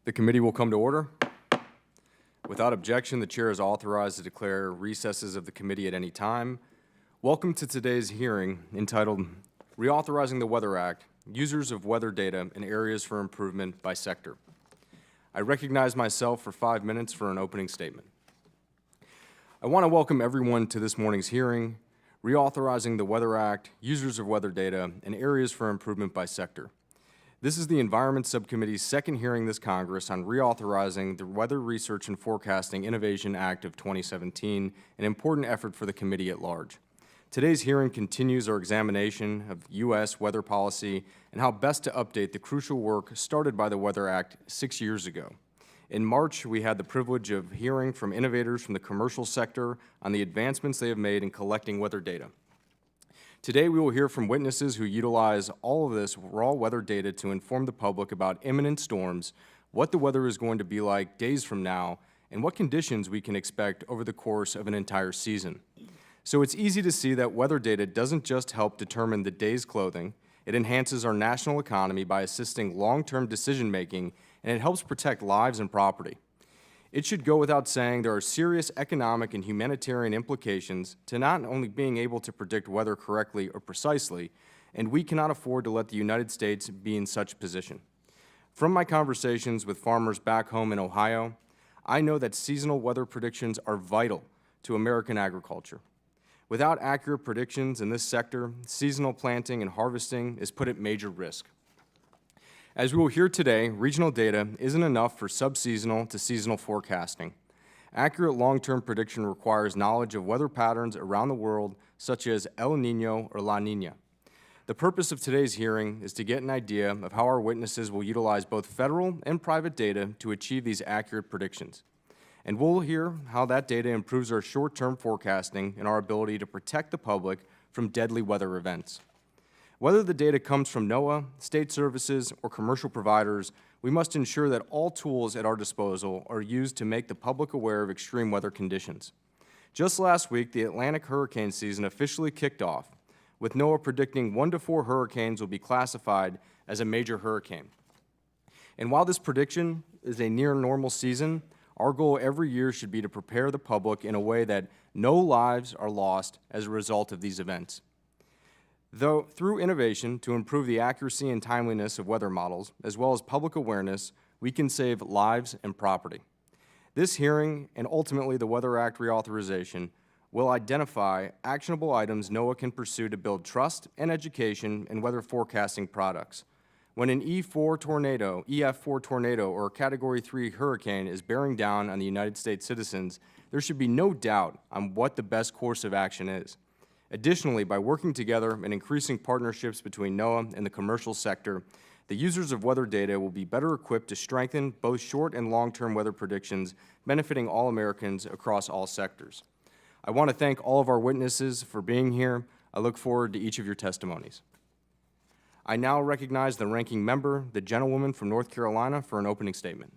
The committee will come to order. Without objection, the chair is authorized to declare recesses of the committee at any time. Welcome to today's hearing entitled Reauthorizing the Weather Act, Users of Weather Data and Areas for Improvement by Sector. I recognize myself for 5 minutes for an opening statement. I want to welcome everyone to this morning's hearing, Reauthorizing the Weather Act, Users of Weather Data and Areas for Improvement by Sector. This is the Environment Subcommittee's second hearing this Congress on reauthorizing the Weather Research and Forecasting Innovation Act of 2017, an important effort for the committee at large. Today's hearing continues our examination of U.S. weather policy and how best to update the crucial work started by the Weather Act 6 years ago. In March, we had the privilege of hearing from innovators from the commercial sector on the advancements they have made in collecting weather data. Today, we will hear from witnesses who utilize all of this raw weather data to inform the public about imminent storms, what the weather is going to be like days from now, and what conditions we can expect over the course of an entire season. So it's easy to see that weather data doesn't just help determine the day's clothing, it enhances our national economy by assisting long-term decision-making, and it helps protect lives and property. It should go without saying there are serious economic and humanitarian implications to not only being able to predict weather correctly or precisely, and we cannot afford to let the United States be in such position. From my conversations with farmers back home in Ohio, I know that seasonal weather predictions are vital to American agriculture. Without accurate predictions in this sector, seasonal planting and harvesting is put at major risk. As we will hear today, regional data isn't enough for subseasonal to seasonal forecasting. Accurate long-term prediction requires knowledge of weather patterns around the world, such as El Niño or La Niña. The purpose of today's hearing is to get an idea of how our witnesses will utilize both federal and private data to achieve these accurate predictions. And we'll hear how that data improves our short-term forecasting and our ability to protect the public from deadly weather events. Whether the data comes from NOAA, state services, or commercial providers, we must ensure that all tools at our disposal are used to make the public aware of extreme weather conditions. Just last week, the Atlantic hurricane season officially kicked off, with NOAA predicting 1 to 4 hurricanes will be classified as a major hurricane. And while this prediction is a near normal season, our goal every year should be to prepare the public in a way that no lives are lost as a result of these events. Though through innovation to improve the accuracy and timeliness of weather models, as well as public awareness, we can save lives and property. This hearing, and ultimately the Weather Act reauthorization, will identify actionable items NOAA can pursue to build trust and education in weather forecasting products. When an EF4 tornado, or a Category 3 hurricane is bearing down on the United States citizens, there should be no doubt on what the best course of action is. Additionally, by working together and increasing partnerships between NOAA and the commercial sector, the users of weather data will be better equipped to strengthen both short and long-term weather predictions, benefiting all Americans across all sectors. I want to thank all of our witnesses for being here. I look forward to each of your testimonies. I now recognize the ranking member, the gentlewoman from North Carolina, for an opening statement.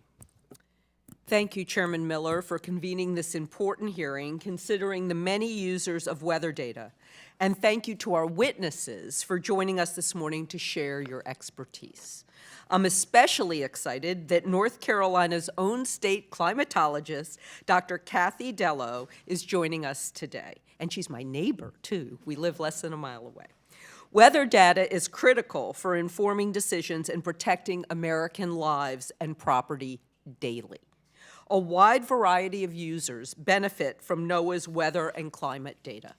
Thank you, Chairman Miller, for convening this important hearing considering the many users of weather data. And thank you to our witnesses for joining us this morning to share your expertise. I'm especially excited that North Carolina's own state climatologist, Dr. Kathy Dello, is joining us today. And she's my neighbor, too. We live less than a mile away. Weather data is critical for informing decisions and protecting American lives and property daily. A wide variety of users benefit from NOAA's weather and climate data.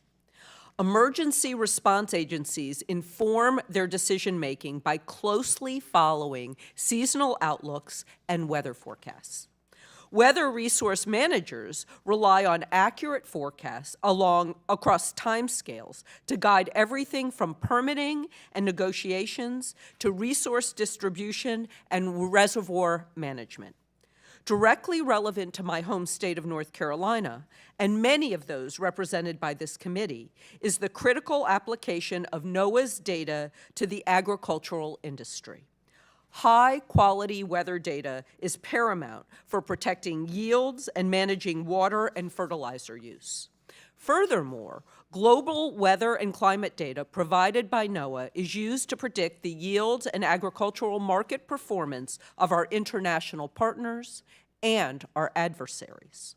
Emergency response agencies inform their decision-making by closely following seasonal outlooks and weather forecasts. Weather resource managers rely on accurate forecasts across timescales to guide everything from permitting and negotiations to resource distribution and reservoir management. Directly relevant to my home state of North Carolina, and many of those represented by this committee, is the critical application of NOAA's data to the agricultural industry. High-quality weather data is paramount for protecting yields and managing water and fertilizer use. Furthermore, global weather and climate data provided by NOAA is used to predict the yields and agricultural market performance of our international partners and our adversaries.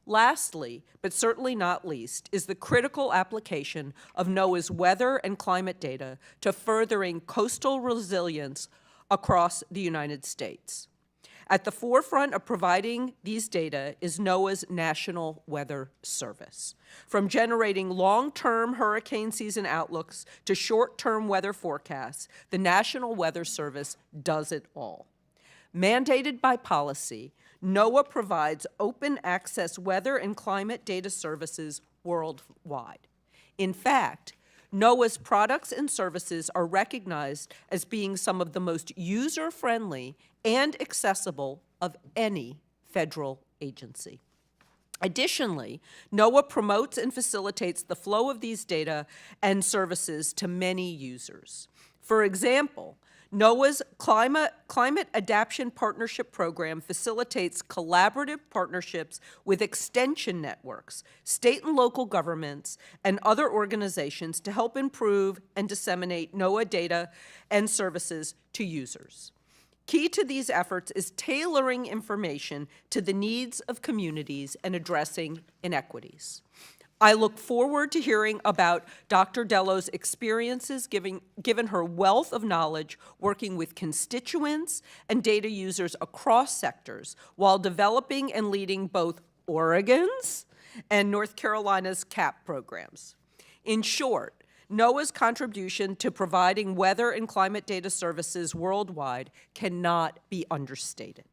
Lastly, but certainly not least, is the critical application of NOAA's weather and climate data to furthering coastal resilience across the United States. At the forefront of providing these data is NOAA's National Weather Service. From generating long-term hurricane season outlooks to short-term weather forecasts, the National Weather Service does it all. Mandated by policy, NOAA provides open access weather and climate data services worldwide. In fact, NOAA's products and services are recognized as being some of the most user-friendly and accessible of any federal agency. Additionally, NOAA promotes and facilitates the flow of these data and services to many users. For example, NOAA's Climate Adaptation Partnership Program facilitates collaborative partnerships with extension networks, state and local governments, and other organizations to help improve and disseminate NOAA data and services to users. Key to these efforts is tailoring information to the needs of communities and addressing inequities. I look forward to hearing about Dr. Dello's experiences given her wealth of knowledge working with constituents and data users across sectors while developing and leading both Oregon's and North Carolina's CAP programs. In short, NOAA's contribution to providing weather and climate data services worldwide cannot be understated.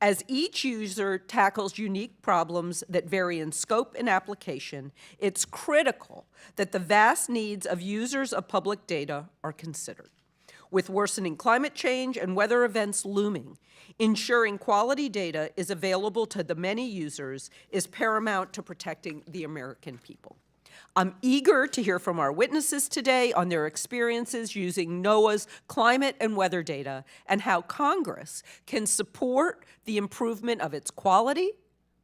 As each user tackles unique problems that vary in scope and application, it's critical that the vast needs of users of public data are considered. With worsening climate change and weather events looming, ensuring quality data is available to the many users is paramount to protecting the American people. I'm eager to hear from our witnesses today on their experiences using NOAA's climate and weather data and how Congress can support the improvement of its quality,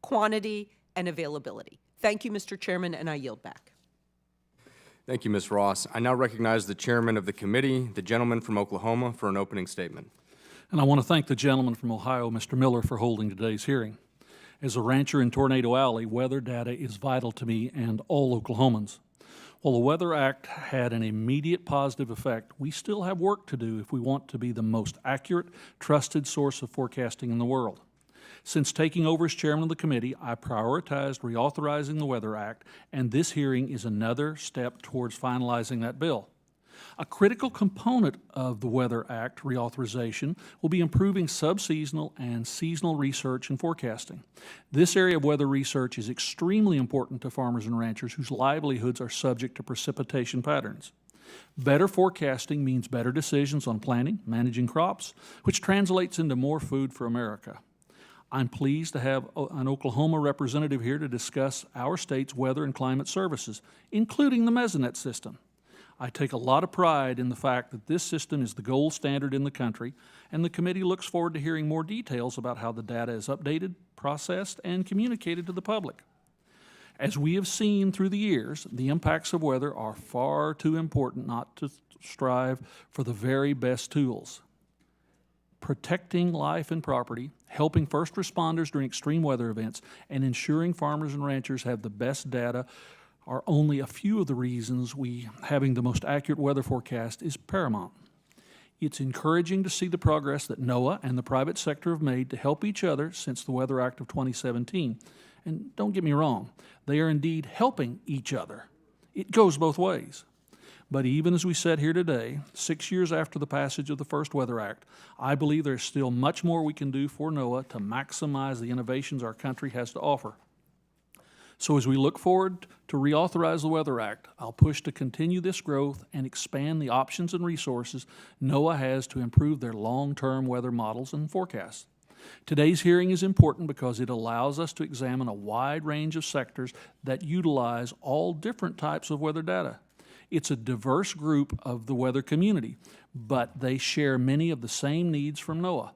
quantity, and availability. Thank you, Mr. Chairman, and I yield back. Thank you, Ms. Ross. I now recognize the chairman of the committee, the gentleman from Oklahoma, for an opening statement. And I want to thank the gentleman from Ohio, Mr. Miller, for holding today's hearing. As a rancher in Tornado Alley, weather data is vital to me and all Oklahomans. While the Weather Act had an immediate positive effect, we still have work to do if we want to be the most accurate, trusted source of forecasting in the world. Since taking over as chairman of the committee, I prioritized reauthorizing the Weather Act, and this hearing is another step towards finalizing that bill. A critical component of the Weather Act reauthorization will be improving subseasonal and seasonal research and forecasting. This area of weather research is extremely important to farmers and ranchers whose livelihoods are subject to precipitation patterns. Better forecasting means better decisions on planting, managing crops, which translates into more food for America. I'm pleased to have an Oklahoma representative here to discuss our state's weather and climate services, including the Mesonet system. I take a lot of pride in the fact that this system is the gold standard in the country, and the committee looks forward to hearing more details about how the data is updated, processed, and communicated to the public. As we have seen through the years, the impacts of weather are far too important not to strive for the very best tools. Protecting life and property, helping first responders during extreme weather events, and ensuring farmers and ranchers have the best data are only a few of the reasons having the most accurate weather forecast is paramount. It's encouraging to see the progress that NOAA and the private sector have made to help each other since the Weather Act of 2017. And don't get me wrong, they are indeed helping each other. It goes both ways. But even as we sit here today, 6 years after the passage of the first Weather Act, I believe there's still much more we can do for NOAA to maximize the innovations our country has to offer. So as we look forward to reauthorize the Weather Act, I'll push to continue this growth and expand the options and resources NOAA has to improve their long-term weather models and forecasts. Today's hearing is important because it allows us to examine a wide range of sectors that utilize all different types of weather data. It's a diverse group of the weather community, but they share many of the same needs from NOAA.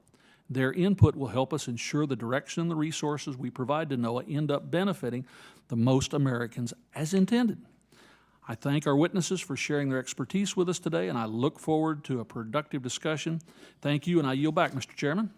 Their input will help us ensure the direction and the resources we provide to NOAA end up benefiting the most Americans as intended. I thank our witnesses for sharing their expertise with us today, and I look forward to a productive discussion. Thank you, and I yield back, Mr. Chairman.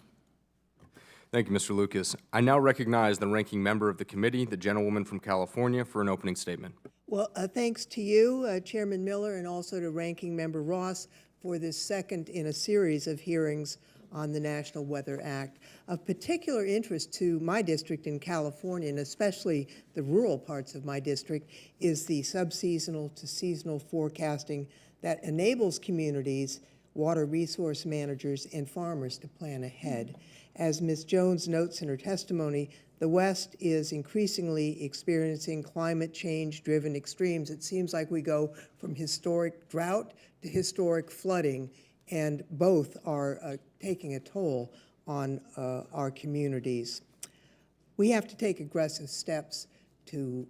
Thank you, Mr. Lucas. I now recognize the ranking member of the committee, the gentlewoman from California, for an opening statement. Well, thanks to you, Chairman Miller, and also to Ranking Member Ross for this second in a series of hearings on the National Weather Act. Of particular interest to my district in California, and especially the rural parts of my district, is the subseasonal to seasonal forecasting that enables communities, water resource managers, and farmers to plan ahead. As Ms. Jones notes in her testimony, the West is increasingly experiencing climate change-driven extremes. It seems like we go from historic drought to historic flooding, and both are taking a toll on our communities. We have to take aggressive steps to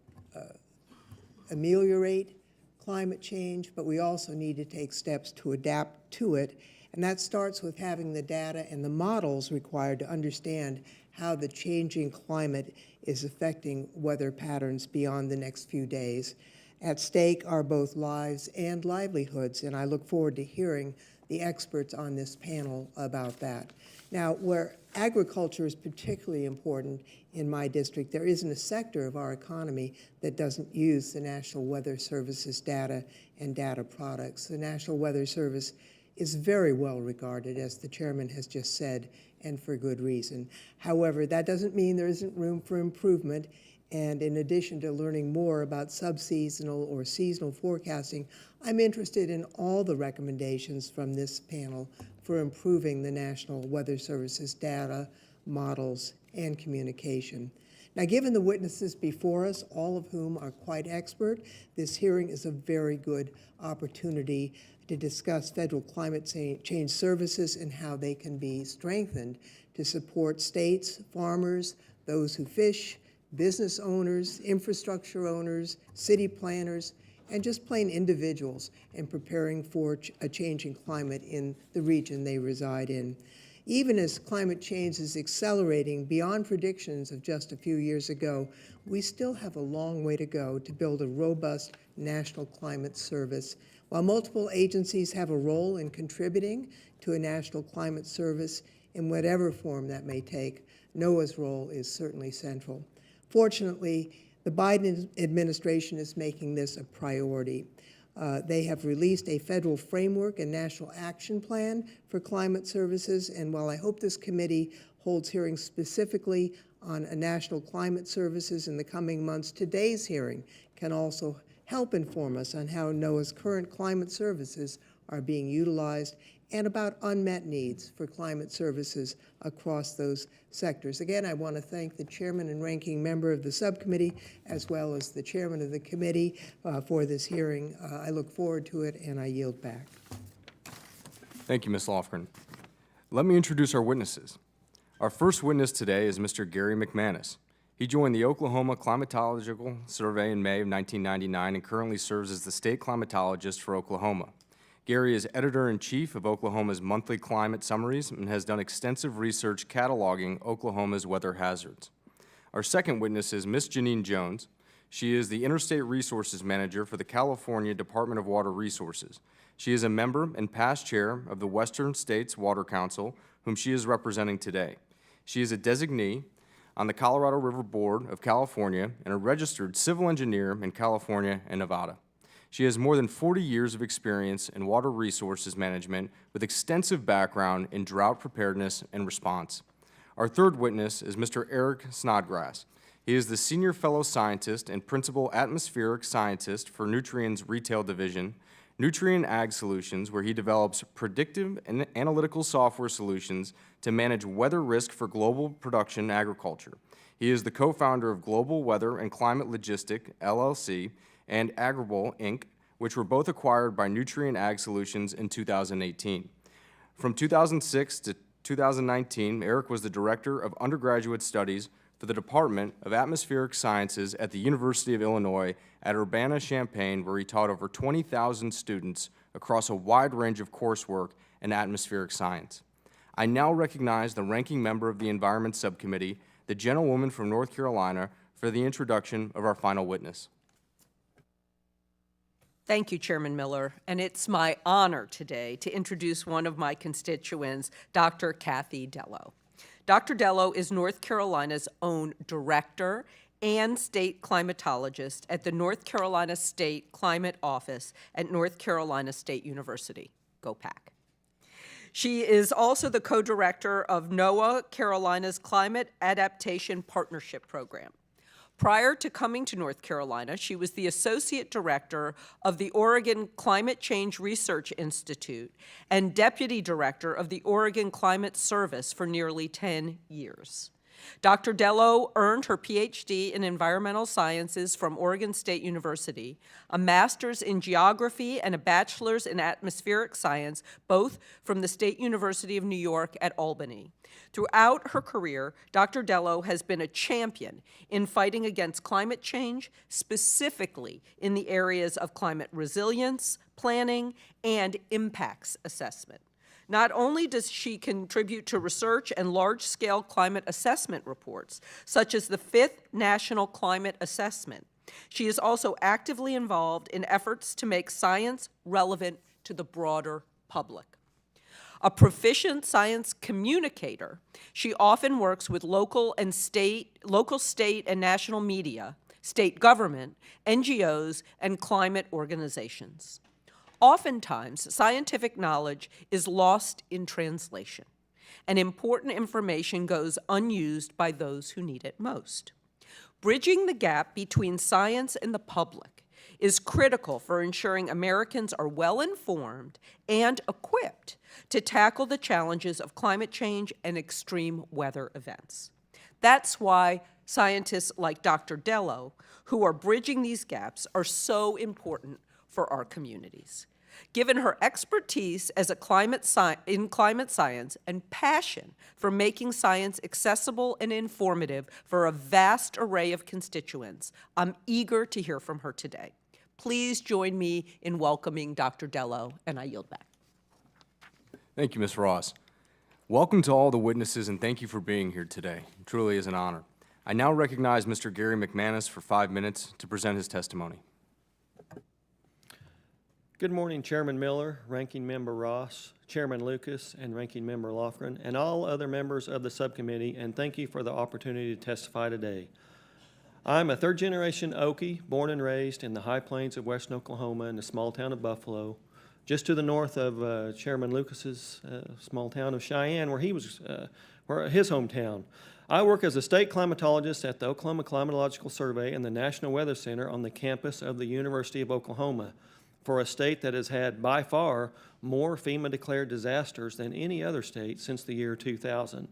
ameliorate climate change, but we also need to take steps to adapt to it. And that starts with having the data and the models required to understand how the changing climate is affecting weather patterns beyond the next few days. At stake are both lives and livelihoods, and I look forward to hearing the experts on this panel about that. Now, where agriculture is particularly important in my district, there isn't a sector of our economy that doesn't use the National Weather Service's data and data products. The National Weather Service is very well regarded, as the chairman has just said, and for good reason. However, that doesn't mean there isn't room for improvement, and in addition to learning more about subseasonal or seasonal forecasting, I'm interested in all the recommendations from this panel for improving the National Weather Service's data, models, and communication. Now, given the witnesses before us, all of whom are quite expert, this hearing is a very good opportunity to discuss federal climate change services and how they can be strengthened to support states, farmers, those who fish, business owners, infrastructure owners, city planners, and just plain individuals in preparing for a changing climate in the region they reside in. Even as climate change is accelerating beyond predictions of just a few years ago, we still have a long way to go to build a robust national climate service. While multiple agencies have a role in contributing to a national climate service in whatever form that may take, NOAA's role is certainly central. Fortunately, the Biden administration is making this a priority. They have released a federal framework and national action plan for climate services, and while I hope this committee holds hearings specifically on a national climate services in the coming months, today's hearing can also help inform us on how NOAA's current climate services are being utilized and about unmet needs for climate services across those sectors. Again, I want to thank the chairman and ranking member of the subcommittee, as well as the chairman of the committee for this hearing. I look forward to it, and I yield back. Thank you, Ms. Lofgren. Let me introduce our witnesses. Our first witness today is Mr. Gary McManus. He joined the Oklahoma Climatological Survey in May of 1999 and currently serves as the state climatologist for Oklahoma. Gary is editor-in-chief of Oklahoma's monthly climate summaries and has done extensive research cataloging Oklahoma's weather hazards. Our second witness is Ms. Janine Jones. She is the Interstate Resources Manager for the California Department of Water Resources. She is a member and past chair of the Western States Water Council, whom she is representing today. She is a designee on the Colorado River Board of California and a registered civil engineer in California and Nevada. She has more than 40 years of experience in water resources management with extensive background in drought preparedness and response. Our third witness is Mr. Eric Snodgrass. He is the Senior Fellow Scientist and Principal Atmospheric Scientist for Nutrien's Retail Division, Nutrien Ag Solutions, where he develops predictive and analytical software solutions to manage weather risk for global production agriculture. He is the co-founder of Global Weather and Climate Logistic, LLC, and Agribol, Inc., which were both acquired by Nutrien Ag Solutions in 2018. From 2006 to 2019, Eric was the Director of Undergraduate Studies for the Department of Atmospheric Sciences at the University of Illinois at Urbana-Champaign, where he taught over 20,000 students across a wide range of coursework in atmospheric science. I now recognize the ranking member of the Environment Subcommittee, the gentlewoman from North Carolina, for the introduction of our final witness. Thank you, Chairman Miller, and it's my honor today to introduce one of my constituents, Dr. Kathy Dello. Dr. Dello is North Carolina's own director and state climatologist at the North Carolina State Climate Office at North Carolina State University. Go Pack. She is also the co-director of NOAA Carolina's Climate Adaptation Partnership Program. Prior to coming to North Carolina, she was the associate director of the Oregon Climate Change Research Institute and deputy director of the Oregon Climate Service for nearly 10 years. Dr. Dello earned her PhD in environmental sciences from Oregon State University, a master's in geography and a bachelor's in atmospheric science, both from the State University of New York at Albany. Throughout her career, Dr. Dello has been a champion in fighting against climate change, specifically in the areas of climate resilience, planning, and impacts assessment. Not only does she contribute to research and large-scale climate assessment reports, such as the 5th National Climate Assessment, she is also actively involved in efforts to make science relevant to the broader public. A proficient science communicator, she often works with local, state, and national media, state government, NGOs, and climate organizations. Oftentimes, scientific knowledge is lost in translation, and important information goes unused by those who need it most. Bridging the gap between science and the public is critical for ensuring Americans are well-informed and equipped to tackle the challenges of climate change and extreme weather events. That's why scientists like Dr. Dello, who are bridging these gaps, are so important for our communities. Given her expertise as in climate science and passion for making science accessible and informative for a vast array of constituents, I'm eager to hear from her today. Please join me in welcoming Dr. Dello, and I yield back. Thank you, Ms. Ross. Welcome to all the witnesses, and thank you for being here today. It truly is an honor. I now recognize Mr. Gary McManus for 5 minutes to present his testimony. Good morning, Chairman Miller, Ranking Member Ross, Chairman Lucas, and Ranking Member Lofgren, and all other members of the subcommittee, and thank you for the opportunity to testify today. I'm a third-generation Okie, born and raised in the high plains of western Oklahoma in the small town of Buffalo, just to the north of Chairman Lucas's small town of Cheyenne, where his hometown. I work as a state climatologist at the Oklahoma Climatological Survey and the National Weather Center on the campus of the University of Oklahoma, for a state that has had, by far, more FEMA-declared disasters than any other state since the year 2000.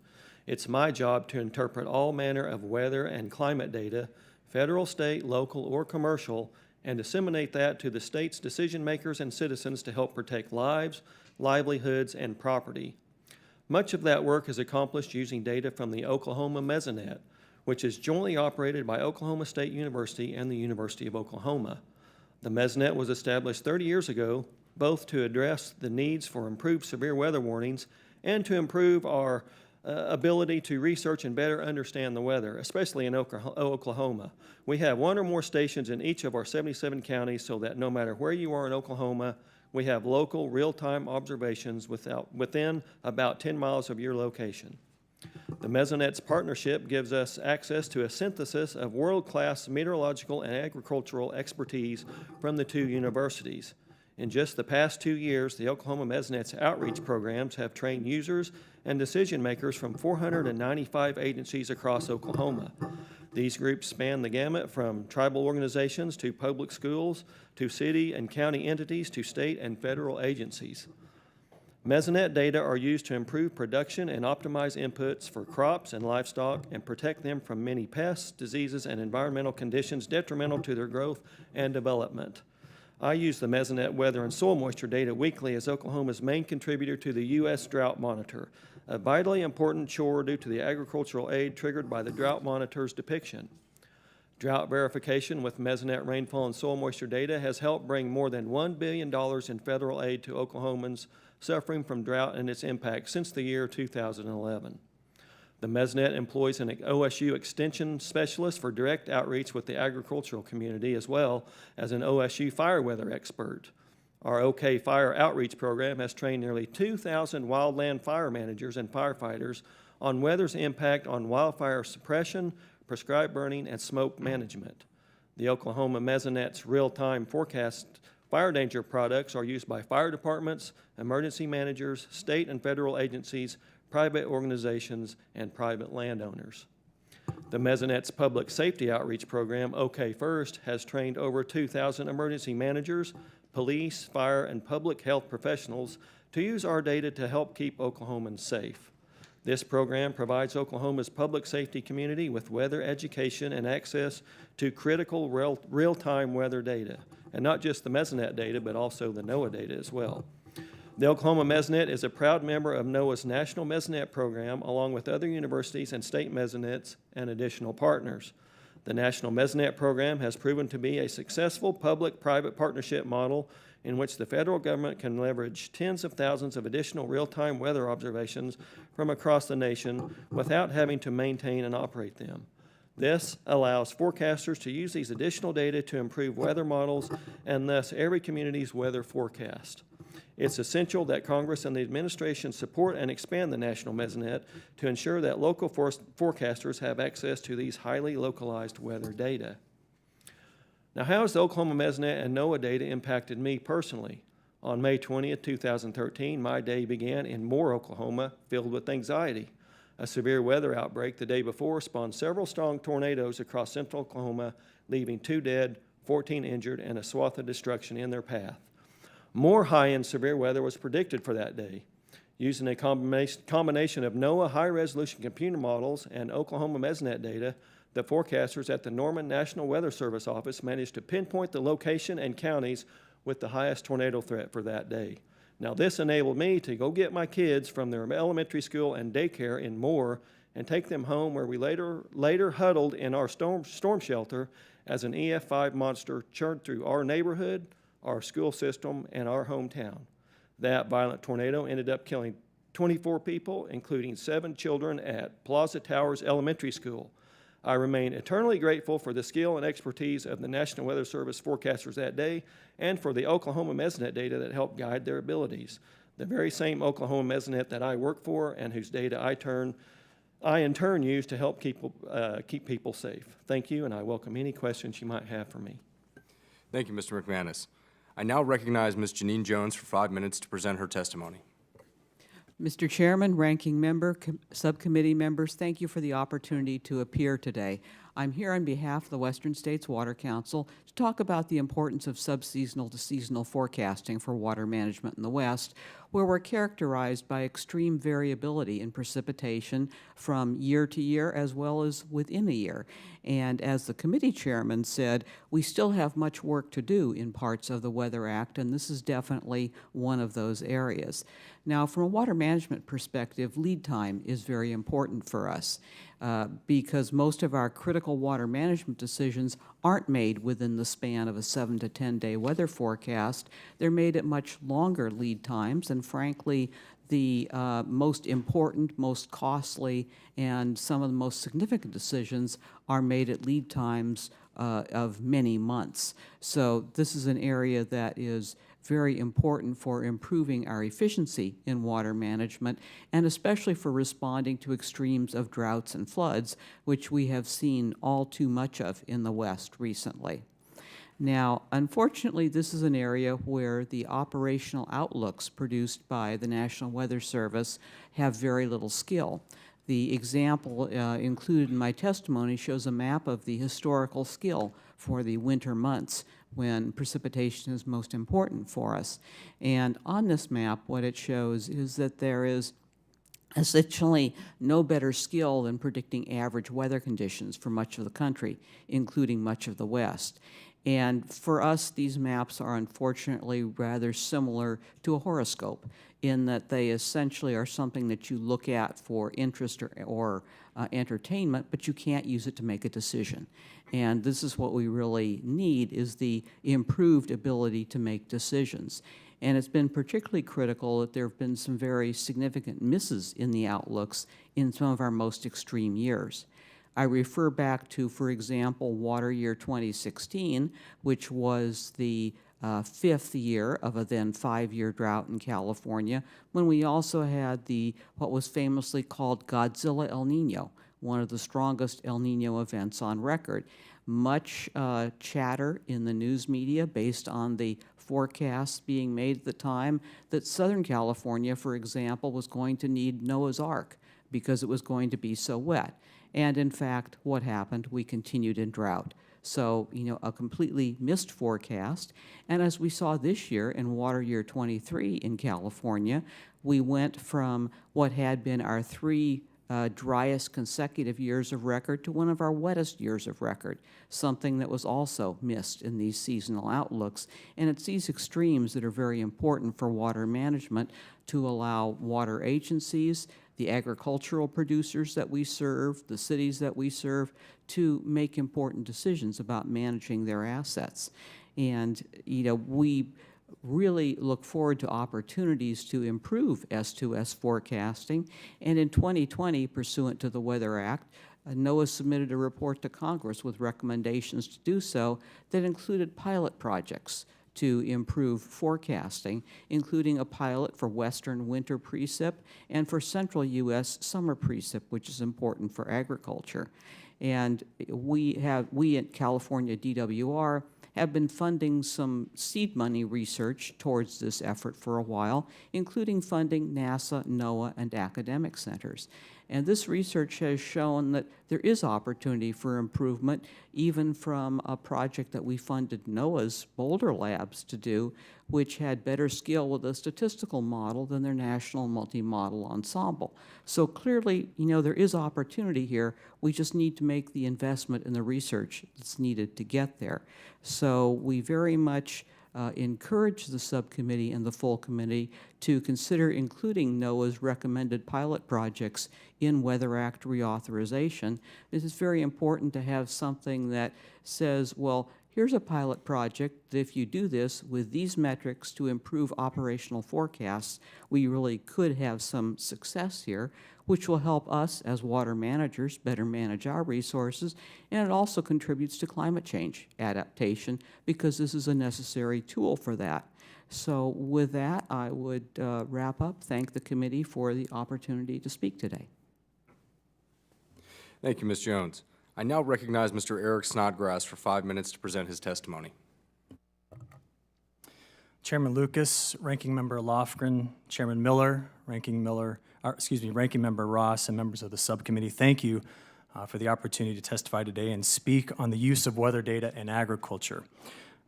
It's my job to interpret all manner of weather and climate data, federal, state, local, or commercial, and disseminate that to the state's decision makers and citizens to help protect lives, livelihoods, and property. Much of that work is accomplished using data from the Oklahoma Mesonet, which is jointly operated by Oklahoma State University and the University of Oklahoma. The Mesonet was established 30 years ago, both to address the needs for improved severe weather warnings and to improve our ability to research and better understand the weather, especially in Oklahoma. We have one or more stations in each of our 77 counties so that no matter where you are in Oklahoma, we have local real-time observations within about 10 miles of your location. The Mesonet's partnership gives us access to a synthesis of world-class meteorological and agricultural expertise from the two universities. In just the past 2 years, the Oklahoma Mesonet's outreach programs have trained users and decision makers from 495 agencies across Oklahoma. These groups span the gamut from tribal organizations to public schools to city and county entities to state and federal agencies. Mesonet data are used to improve production and optimize inputs for crops and livestock and protect them from many pests, diseases, and environmental conditions detrimental to their growth and development. I use the Mesonet weather and soil moisture data weekly as Oklahoma's main contributor to the U.S. Drought Monitor, a vitally important chore due to the agricultural aid triggered by the Drought Monitor's depiction. Drought verification with Mesonet rainfall and soil moisture data has helped bring more than $1 billion in federal aid to Oklahomans suffering from drought and its impact since the year 2011. The Mesnet employs an OSU extension specialist for direct outreach with the agricultural community, as well as an OSU fire weather expert. Our OK Fire Outreach Program has trained nearly 2,000 wildland fire managers and firefighters on weather's impact on wildfire suppression, prescribed burning, and smoke management. The Oklahoma Mesenet's real-time forecast fire danger products are used by fire departments, emergency managers, state and federal agencies, private organizations, and private landowners. The Mesenet's Public Safety Outreach Program, OK First, has trained over 2,000 emergency managers, police, fire, and public health professionals to use our data to help keep Oklahomans safe. This program provides Oklahoma's public safety community with weather education and access to critical real-time weather data, and not just the Mesenet data, but also the NOAA data as well. The Oklahoma Mesenet is a proud member of NOAA's National Mesenet Program, along with other universities and state Mesenets and additional partners. The National Mesenet Program has proven to be a successful public-private partnership model in which the federal government can leverage tens of thousands of additional real-time weather observations from across the nation without having to maintain and operate them. This allows forecasters to use these additional data to improve weather models and thus every community's weather forecast. It's essential that Congress and the administration support and expand the National Mesenet to ensure that local forecasters have access to these highly localized weather data. Now, how has the Oklahoma Mesenet and NOAA data impacted me personally? On May 20th, 2013, my day began in Moore, Oklahoma, filled with anxiety. A severe weather outbreak the day before spawned several strong tornadoes across central Oklahoma, leaving 2 dead, 14 injured, and a swath of destruction in their path. More high-end severe weather was predicted for that day. Using a combination of NOAA high-resolution computer models and Oklahoma Mesenet data, the forecasters at the Norman National Weather Service office managed to pinpoint the location and counties with the highest tornado threat for that day. Now, this enabled me to go get my kids from their elementary school and daycare in Moore and take them home, where we later huddled in our storm shelter as an EF5 monster churned through our neighborhood, our school system, and our hometown. That violent tornado ended up killing 24 people, including 7 children at Plaza Towers Elementary School. I remain eternally grateful for the skill and expertise of the National Weather Service forecasters that day and for the Oklahoma Mesenet data that helped guide their abilities. The very same Oklahoma Mesenet that I work for and whose data I in turn use to help keep people safe. Thank you, and I welcome any questions you might have for me. Thank you, Mr. McManus. I now recognize Ms. Janine Jones for 5 minutes to present her testimony. Mr. Chairman, Ranking Member, Subcommittee members, thank you for the opportunity to appear today. I'm here on behalf of the Western States Water Council to talk about the importance of subseasonal to seasonal forecasting for water management in the West, where we're characterized by extreme variability in precipitation from year to year as well as within a year. And as the committee chairman said, we still have much work to do in parts of the Weather Act, and this is definitely one of those areas. Now, from a water management perspective, lead time is very important for us because most of our critical water management decisions aren't made within the span of a 7 to 10 day weather forecast. They're made at much longer lead times, and frankly, the most important, most costly, and some of the most significant decisions are made at lead times of many months. So this is an area that is very important for improving our efficiency in water management, and especially for responding to extremes of droughts and floods, which we have seen all too much of in the West recently. Now, unfortunately, this is an area where the operational outlooks produced by the National Weather Service have very little skill. The example included in my testimony shows a map of the historical skill for the winter months when precipitation is most important for us. And on this map, what it shows is that there is essentially no better skill than predicting average weather conditions for much of the country, including much of the West. And for us, these maps are unfortunately rather similar to a horoscope in that they essentially are something that you look at for interest or entertainment, but you can't use it to make a decision. And this is what we really need, is the improved ability to make decisions. And it's been particularly critical that there have been some very significant misses in the outlooks in some of our most extreme years. I refer back to, for example, water year 2016, which was the fifth year of a then 5-year drought in California, when we also had what was famously called Godzilla El Nino, one of the strongest El Nino events on record. Much chatter in the news media based on the forecasts being made at the time that Southern California, for example, was going to need Noah's Ark because it was going to be so wet. And in fact, what happened? We continued in drought. So, a completely missed forecast. And as we saw this year in water year 23 in California, we went from what had been our 3 driest consecutive years of record to one of our wettest years of record, something that was also missed in these seasonal outlooks. And it's these extremes that are very important for water management to allow water agencies, the agricultural producers that we serve, the cities that we serve, to make important decisions about managing their assets. And, we really look forward to opportunities to improve S2S forecasting. And in 2020, pursuant to the Weather Act, NOAA submitted a report to Congress with recommendations to do so that included pilot projects to improve forecasting, including a pilot for western winter precip and for central U.S. summer precip, which is important for agriculture. And we at California DWR have been funding some seed money research towards this effort for a while, including funding NASA, NOAA, and academic centers. And this research has shown that there is opportunity for improvement, even from a project that we funded NOAA's Boulder Labs to do, which had better skill with a statistical model than their national multi-model ensemble. So clearly, there is opportunity here. We just need to make the investment in the research that's needed to get there. So we very much encourage the subcommittee and the full committee to consider including NOAA's recommended pilot projects in Weather Act reauthorization. This is very important to have something that says, well, here's a pilot project that if you do this with these metrics to improve operational forecasts, we really could have some success here, which will help us as water managers better manage our resources, and it also contributes to climate change adaptation because this is a necessary tool for that. So with that, I would wrap up. Thank the committee for the opportunity to speak today. Thank you, Ms. Jones. I now recognize Mr. Eric Snodgrass for 5 minutes to present his testimony. Chairman Lucas, Ranking Member Lofgren, Chairman Miller, Ranking Member Ross, and members of the subcommittee, thank you for the opportunity to testify today and speak on the use of weather data in agriculture.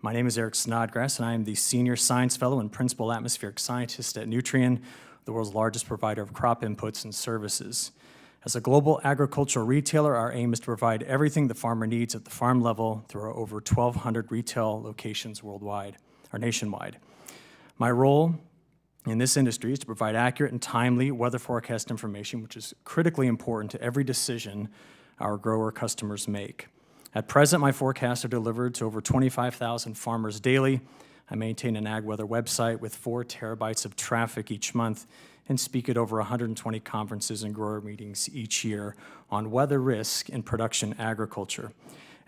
My name is Eric Snodgrass, and I am the Senior Science Fellow and Principal Atmospheric Scientist at Nutrien, the world's largest provider of crop inputs and services. As a global agricultural retailer, our aim is to provide everything the farmer needs at the farm level through our over 1,200 retail locations worldwide, or nationwide. My role in this industry is to provide accurate and timely weather forecast information, which is critically important to every decision our grower customers make. At present, my forecasts are delivered to over 25,000 farmers daily. I maintain an ag weather website with 4 terabytes of traffic each month and speak at over 120 conferences and grower meetings each year on weather risk in production agriculture.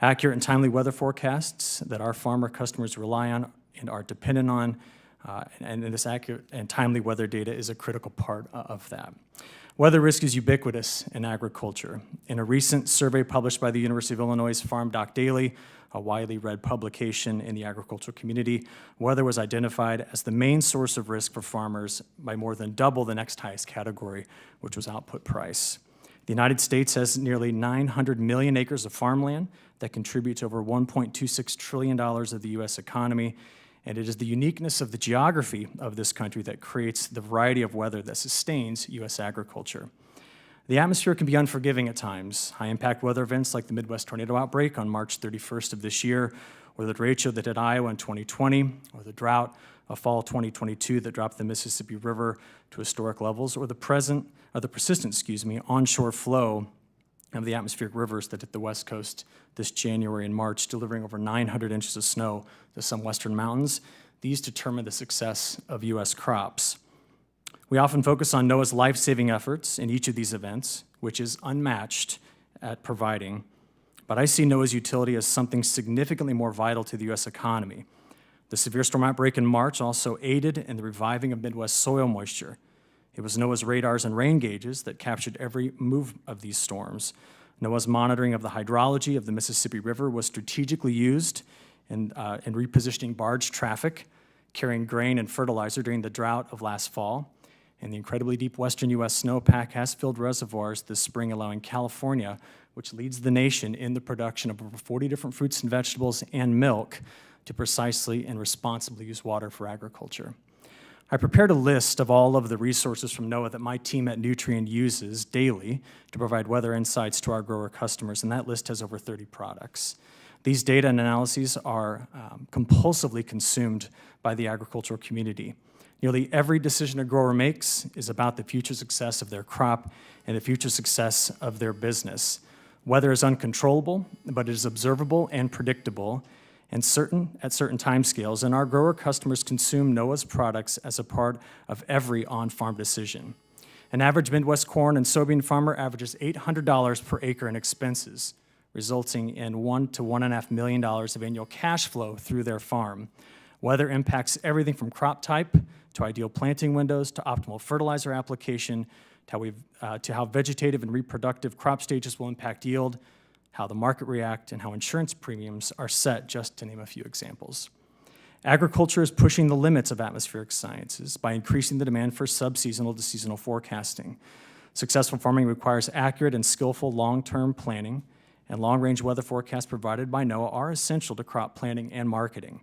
Accurate and timely weather forecasts that our farmer customers rely on and are dependent on, and this accurate and timely weather data is a critical part of that. Weather risk is ubiquitous in agriculture. In a recent survey published by the University of Illinois' Farm Doc Daily, a widely read publication in the agricultural community, weather was identified as the main source of risk for farmers by more than double the next highest category, which was output price. The United States has nearly 900 million acres of farmland that contribute to over $1.26 trillion of the U.S. economy, and it is the uniqueness of the geography of this country that creates the variety of weather that sustains U.S. agriculture. The atmosphere can be unforgiving at times. High-impact weather events like the Midwest tornado outbreak on March 31st of this year, or the derecho that hit Iowa in 2020, or the drought of fall 2022 that dropped the Mississippi River to historic levels, or the persistent onshore flow of the atmospheric rivers that hit the West Coast this January and March, delivering over 900 inches of snow to some western mountains. These determine the success of U.S. crops. We often focus on NOAA's life-saving efforts in each of these events, which is unmatched at providing, but I see NOAA's utility as something significantly more vital to the U.S. economy. The severe storm outbreak in March also aided in the reviving of Midwest soil moisture. It was NOAA's radars and rain gauges that captured every move of these storms. NOAA's monitoring of the hydrology of the Mississippi River was strategically used in repositioning barge traffic, carrying grain and fertilizer during the drought of last fall. And the incredibly deep western U.S. snowpack has filled reservoirs this spring, allowing California, which leads the nation in the production of over 40 different fruits and vegetables and milk, to precisely and responsibly use water for agriculture. I prepared a list of all of the resources from NOAA that my team at Nutrien uses daily to provide weather insights to our grower customers, and that list has over 30 products. These data and analyses are compulsively consumed by the agricultural community. Nearly every decision a grower makes is about the future success of their crop and the future success of their business. Weather is uncontrollable, but it is observable and predictable and at certain timescales, and our grower customers consume NOAA's products as a part of every on-farm decision. An average Midwest corn and soybean farmer averages $800 per acre in expenses, resulting in $1 to $1.5 million of annual cash flow through their farm. Weather impacts everything from crop type to ideal planting windows to optimal fertilizer application to how vegetative and reproductive crop stages will impact yield, how the market reacts, and how insurance premiums are set, just to name a few examples. Agriculture is pushing the limits of atmospheric sciences by increasing the demand for subseasonal to seasonal forecasting. Successful farming requires accurate and skillful long-term planning, and long-range weather forecasts provided by NOAA are essential to crop planning and marketing.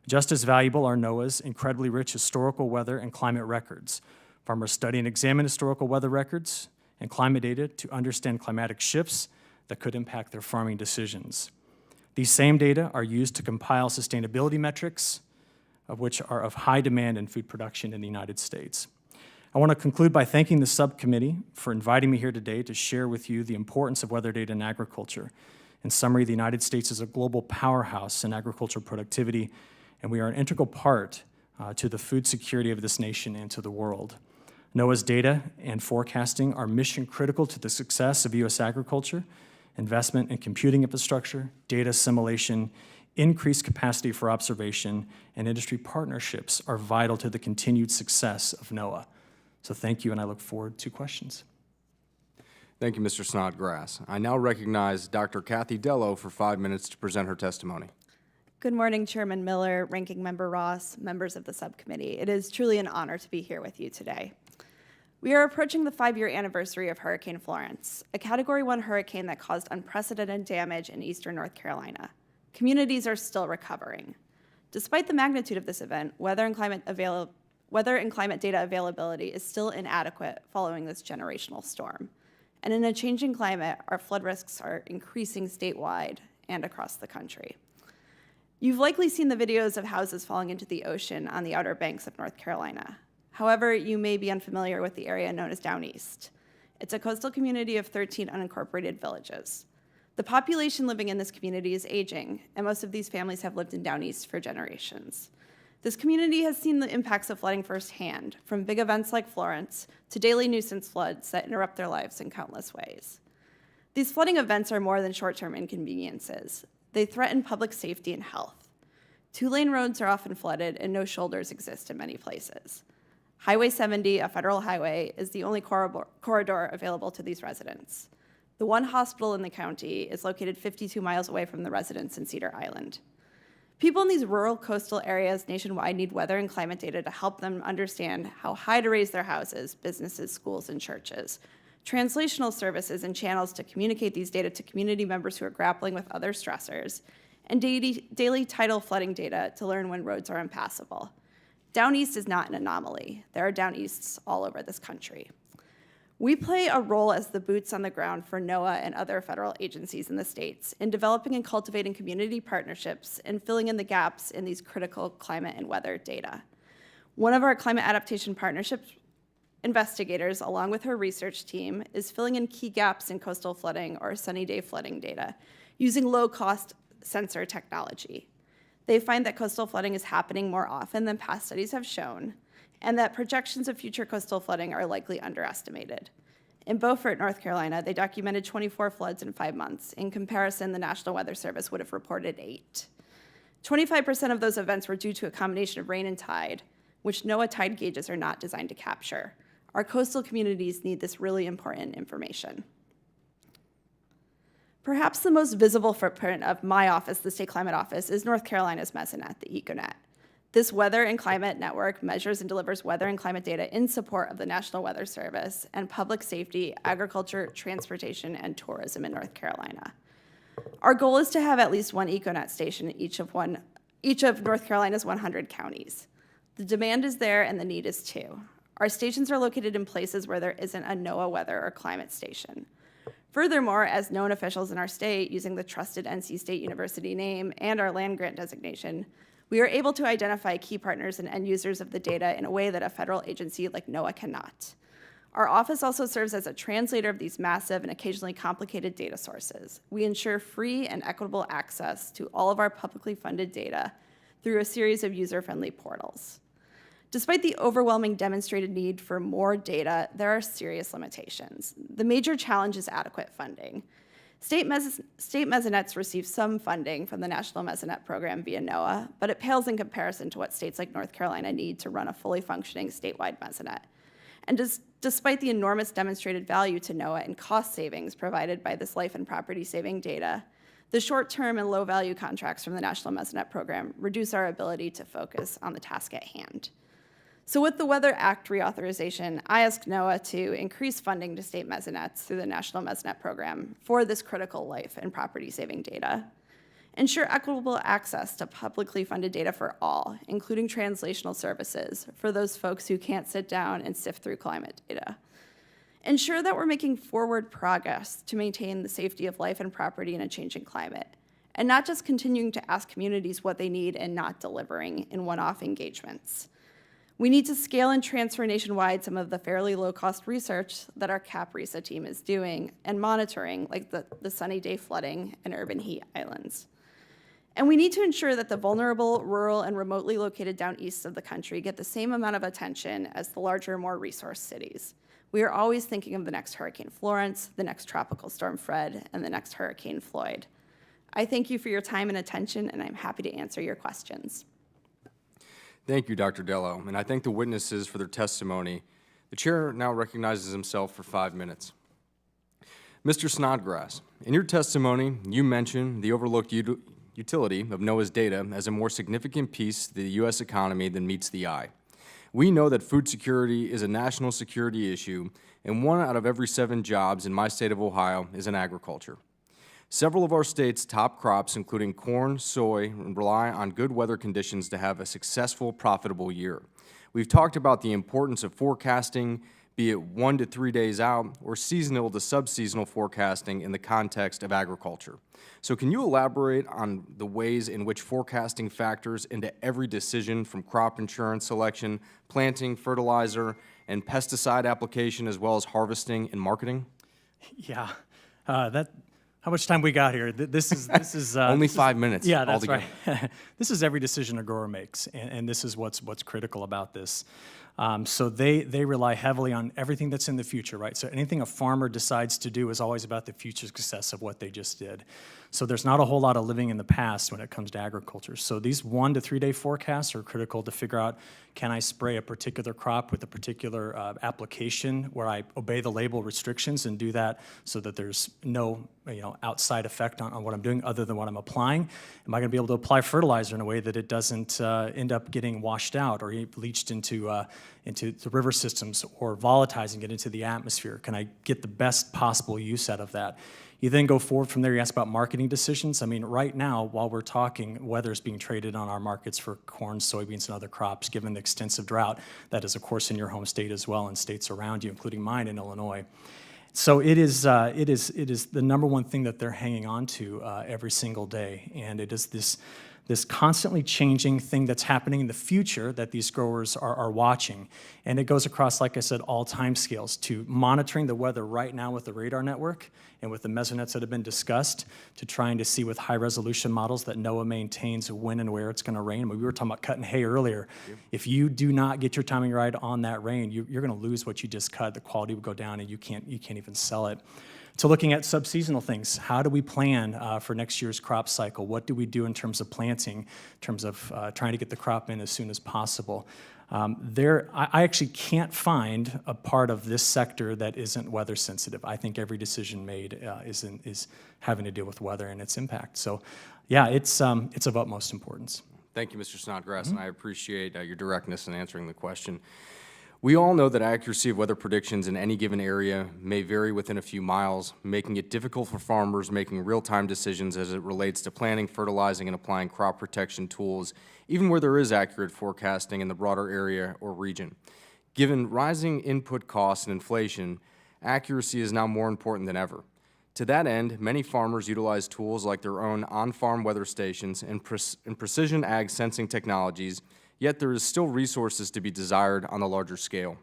Just as valuable are NOAA's incredibly rich historical weather and climate records. Farmers study and examine historical weather records and climate data to understand climatic shifts that could impact their farming decisions. These same data are used to compile sustainability metrics, of which are of high demand in food production in the United States. I want to conclude by thanking the subcommittee for inviting me here today to share with you the importance of weather data in agriculture. In summary, the United States is a global powerhouse in agricultural productivity, and we are an integral part to the food security of this nation and to the world. NOAA's data and forecasting are mission critical to the success of U.S. agriculture. Investment in computing infrastructure, data assimilation, increased capacity for observation, and industry partnerships are vital to the continued success of NOAA. So thank you, and I look forward to questions. Thank you, Mr. Snodgrass. I now recognize Dr. Kathy Dello for 5 minutes to present her testimony. Good morning, Chairman Miller, Ranking Member Ross, members of the subcommittee. It is truly an honor to be here with you today. We are approaching the 5-year anniversary of Hurricane Florence, a Category 1 hurricane that caused unprecedented damage in eastern North Carolina. Communities are still recovering. Despite the magnitude of this event, weather and climate data availability is still inadequate following this generational storm. And in a changing climate, our flood risks are increasing statewide and across the country. You've likely seen the videos of houses falling into the ocean on the Outer Banks of North Carolina. However, you may be unfamiliar with the area known as Down East. It's a coastal community of 13 unincorporated villages. The population living in this community is aging, and most of these families have lived in Down East for generations. This community has seen the impacts of flooding firsthand, from big events like Florence to daily nuisance floods that interrupt their lives in countless ways. These flooding events are more than short-term inconveniences. They threaten public safety and health. 2-lane roads are often flooded, and no shoulders exist in many places. Highway 70, a federal highway, is the only corridor available to these residents. The one hospital in the county is located 52 miles away from the residents in Cedar Island. People in these rural coastal areas nationwide need weather and climate data to help them understand how high to raise their houses, businesses, schools, and churches. Translational services and channels to communicate these data to community members who are grappling with other stressors, and daily tidal flooding data to learn when roads are impassable. Down East is not an anomaly. There are Down Easts all over this country. We play a role as the boots on the ground for NOAA and other federal agencies in the states in developing and cultivating community partnerships and filling in the gaps in these critical climate and weather data. One of our climate adaptation partnership investigators, along with her research team, is filling in key gaps in coastal flooding or sunny day flooding data using low-cost sensor technology. They find that coastal flooding is happening more often than past studies have shown, and that projections of future coastal flooding are likely underestimated. In Beaufort, North Carolina, they documented 24 floods in 5 months. In comparison, the National Weather Service would have reported 8. 25% of those events were due to a combination of rain and tide, which NOAA tide gauges are not designed to capture. Our coastal communities need this really important information. Perhaps the most visible footprint of my office, the State Climate Office, is North Carolina's Mesonet, the EcoNet. This weather and climate network measures and delivers weather and climate data in support of the National Weather Service and public safety, agriculture, transportation, and tourism in North Carolina. Our goal is to have at least one EcoNet station in each of North Carolina's 100 counties. The demand is there and the need is too. Our stations are located in places where there isn't a NOAA weather or climate station. Furthermore, as known officials in our state, using the trusted NC State University name and our land grant designation, we are able to identify key partners and end users of the data in a way that a federal agency like NOAA cannot. Our office also serves as a translator of these massive and occasionally complicated data sources. We ensure free and equitable access to all of our publicly funded data through a series of user-friendly portals. Despite the overwhelming demonstrated need for more data, there are serious limitations. The major challenge is adequate funding. State Mesonettes receive some funding from the National Mesonet Program via NOAA, but it pales in comparison to what states like North Carolina need to run a fully functioning statewide Mesonet. And despite the enormous demonstrated value to NOAA and cost savings provided by this life and property saving data, the short-term and low-value contracts from the National Mesonet Program reduce our ability to focus on the task at hand. So with the Weather Act reauthorization, I asked NOAA to increase funding to state Mesonettes through the National Mesonet Program for this critical life and property-saving data. Ensure equitable access to publicly funded data for all, including translational services for those folks who can't sit down and sift through climate data. Ensure that we're making forward progress to maintain the safety of life and property in a changing climate, and not just continuing to ask communities what they need and not delivering in one-off engagements. We need to scale and transfer nationwide some of the fairly low-cost research that our CAP-RISA team is doing and monitoring, like the sunny day flooding and urban heat islands. And we need to ensure that the vulnerable, rural, and remotely located down east of the country get the same amount of attention as the larger, more resource cities. We are always thinking of the next Hurricane Florence, the next Tropical Storm Fred, and the next Hurricane Floyd. I thank you for your time and attention, and I'm happy to answer your questions. Thank you, Dr. Dello, and I thank the witnesses for their testimony. The chair now recognizes himself for 5 minutes. Mr. Snodgrass, in your testimony, you mentioned the overlooked utility of NOAA's data as a more significant piece to the U.S. economy than meets the eye. We know that food security is a national security issue, and 1 out of every 7 jobs in my state of Ohio is in agriculture. Several of our state's top crops, including corn, soy, rely on good weather conditions to have a successful, profitable year. We've talked about the importance of forecasting, be it 1 to 3 days out, or seasonal to subseasonal forecasting in the context of agriculture. So can you elaborate on the ways in which forecasting factors into every decision from crop insurance selection, planting, fertilizer, and pesticide application, as well as harvesting and marketing? Yeah, how much time we got here? This is Only 5 minutes. Yeah, that's altogether. right. This is every decision a grower makes, and this is what's critical about this. So they rely heavily on everything that's in the future, right? So anything a farmer decides to do is always about the future success of what they just did. So there's not a whole lot of living in the past when it comes to agriculture. So these 1 to 3 day forecasts are critical to figure out, can I spray a particular crop with a particular application where I obey the label restrictions and do that so that there's no outside effect on what I'm doing other than what I'm applying? Am I going to be able to apply fertilizer in a way that it doesn't end up getting washed out or leached into into the river systems or volatilizing it into the atmosphere? Can I get the best possible use out of that? You then go forward from there, you ask about marketing decisions. I mean, right now, while we're talking, weather is being traded on our markets for corn, soybeans, and other crops, given the extensive drought that is, of course, in your home state as well and states around you, including mine in Illinois. So it is the number one thing that they're hanging on to every single day, and it is this constantly changing thing that's happening in the future that these growers are watching. And it goes across, like I said, all time scales, to monitoring the weather right now with the radar network and with the mesonets that have been discussed, to trying to see with high resolution models that NOAA maintains when and where it's going to rain. We were talking about cutting hay earlier. Yep. If you do not get your timing right on that rain, you're going to lose what you just cut. The quality will go down, and you can't even sell it. To looking at subseasonal things, how do we plan for next year's crop cycle? What do we do in terms of planting, in terms of trying to get the crop in as soon as possible? I actually can't find a part of this sector that isn't weather sensitive. I think every decision made is having to deal with weather and its impact. So, yeah, it's of utmost importance. Thank you, Mr. Snodgrass, and I appreciate your directness in answering the question. We all know that accuracy of weather predictions in any given area may vary within a few miles, making it difficult for farmers making real-time decisions as it relates to planning, fertilizing, and applying crop protection tools, even where there is accurate forecasting in the broader area or region. Given rising input costs and inflation, accuracy is now more important than ever. To that end, many farmers utilize tools like their own on-farm weather stations and precision ag sensing technologies, yet there is still resources to be desired on a larger scale.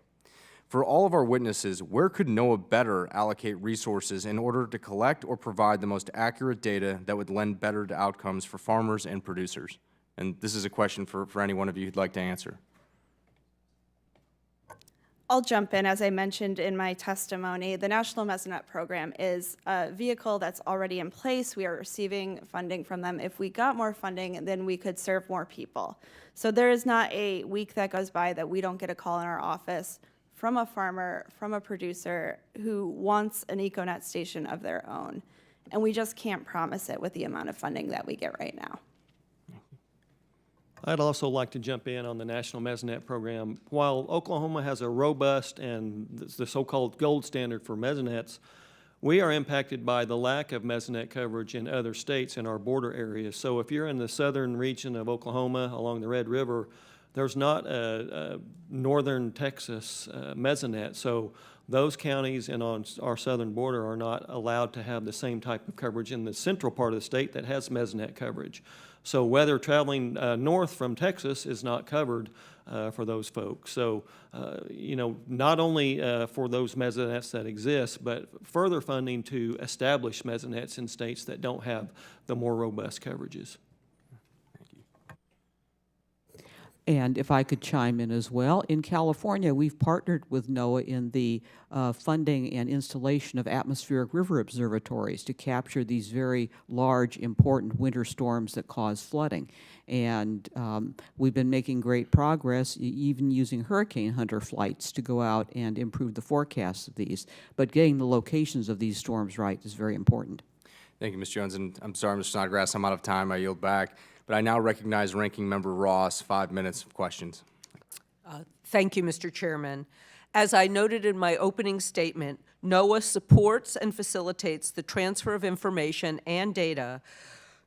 For all of our witnesses, where could NOAA better allocate resources in order to collect or provide the most accurate data that would lend better to outcomes for farmers and producers? And this is a question for any one of you who'd like to answer. I'll jump in. As I mentioned in my testimony, the National Mesonet Program is a vehicle that's already in place. We are receiving funding from them. If we got more funding, then we could serve more people. So there is not a week that goes by that we don't get a call in our office from a farmer, from a producer who wants an EcoNet station of their own. And we just can't promise it with the amount of funding that we get right now. I'd also like to jump in on the National Mesonet Program. While Oklahoma has a robust and the so-called gold standard for mesonets, we are impacted by the lack of mesonet coverage in other states in our border areas. So if you're in the southern region of Oklahoma along the Red River, there's not a northern Texas mesonet. So those counties and on our southern border are not allowed to have the same type of coverage in the central part of the state that has mesonet coverage. So weather traveling north from Texas is not covered for those folks. So, you know, not only for those mesonets that exist, but further funding to establish mesonets in states that don't have the more robust coverages. And if I could chime in as well, in California, we've partnered with NOAA in the funding and installation of atmospheric river observatories to capture these very large, important winter storms that cause flooding. And we've been making great progress, even using hurricane hunter flights to go out and improve the forecasts of these. But getting the locations of these storms right is very important. Thank you, Ms. Jones, and I'm sorry, Mr. Snodgrass, I'm out of time. I yield back. But I now recognize Ranking Member Ross, 5 minutes of questions. Thank you, Mr. Chairman. As I noted in my opening statement, NOAA supports and facilitates the transfer of information and data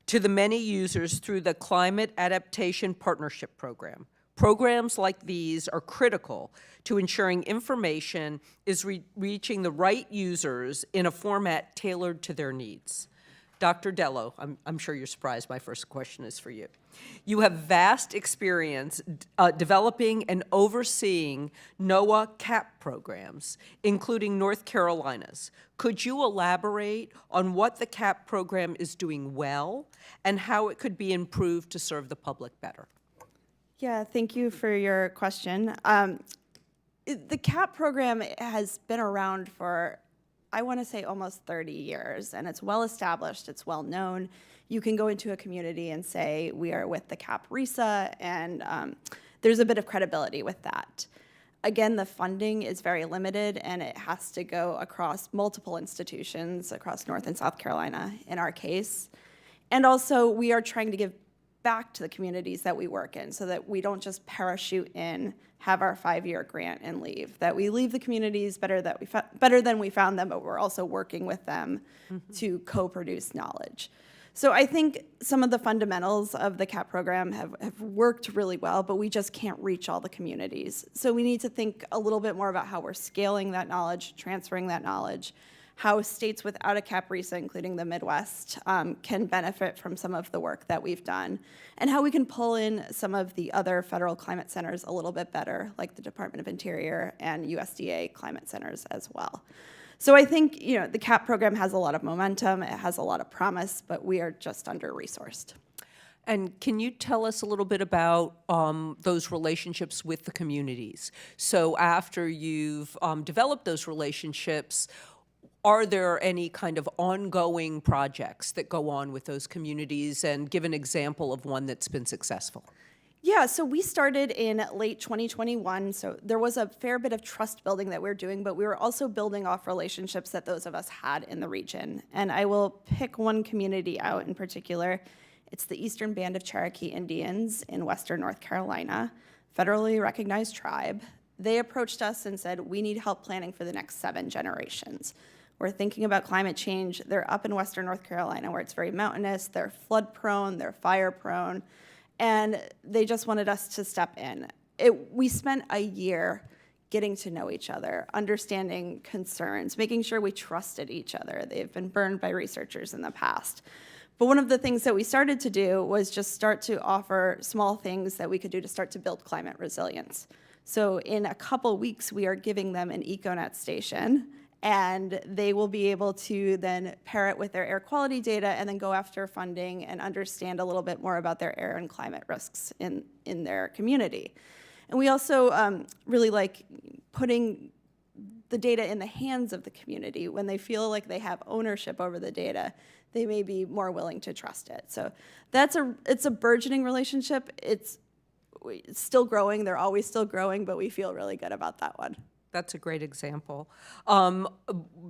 to the many users through the Climate Adaptation Partnership Program. Programs like these are critical to ensuring information is reaching the right users in a format tailored to their needs. Dr. Dello, I'm sure you're surprised my first question is for you. You have vast experience developing and overseeing NOAA CAP programs, including North Carolina's. Could you elaborate on what the CAP program is doing well and how it could be improved to serve the public better? Yeah, thank you for your question. The CAP program has been around for, I want to say, almost 30 years, and it's well established, it's well known. You can go into a community and say, we are with the CAP RISA, and there's a bit of credibility with that. Again, the funding is very limited, and it has to go across multiple institutions across North and South Carolina in our case. And also, we are trying to give back to the communities that we work in so that we don't just parachute in, have our 5-year grant and leave, that we leave the communities better than we found them, but we're also working with them to co-produce knowledge. So I think some of the fundamentals of the CAP program have worked really well, but we just can't reach all the communities. So we need to think a little bit more about how we're scaling that knowledge, transferring that knowledge, how states without a CAP RISA, including the Midwest, can benefit from some of the work that we've done, and how we can pull in some of the other federal climate centers a little bit better, like the Department of Interior and USDA climate centers as well. So I think, the CAP program has a lot of momentum, it has a lot of promise, but we are just under-resourced. And can you tell us a little bit about those relationships with the communities? So after you've developed those relationships, are there any kind of ongoing projects that go on with those communities, and give an example of one that's been successful? Yeah, so we started in late 2021, so there was a fair bit of trust building that we were doing, but we were also building off relationships that those of us had in the region. And I will pick one community out in particular. It's the Eastern Band of Cherokee Indians in Western North Carolina, federally recognized tribe. They approached us and said, we need help planning for the next 7 generations. We're thinking about climate change. They're up in Western North Carolina where it's very mountainous, they're flood prone, they're fire prone, and they just wanted us to step in. We spent a year getting to know each other, understanding concerns, making sure we trusted each other. They've been burned by researchers in the past. But one of the things that we started to do was just start to offer small things that we could do to start to build climate resilience. So in a couple weeks, we are giving them an EcoNet station, and they will be able to then pair it with their air quality data and then go after funding and understand a little bit more about their air and climate risks in their community. And we also really like putting the data in the hands of the community. When they feel like they have ownership over the data, they may be more willing to trust it. So it's a burgeoning relationship. It's still growing. They're always still growing, but we feel really good about that one. That's a great example.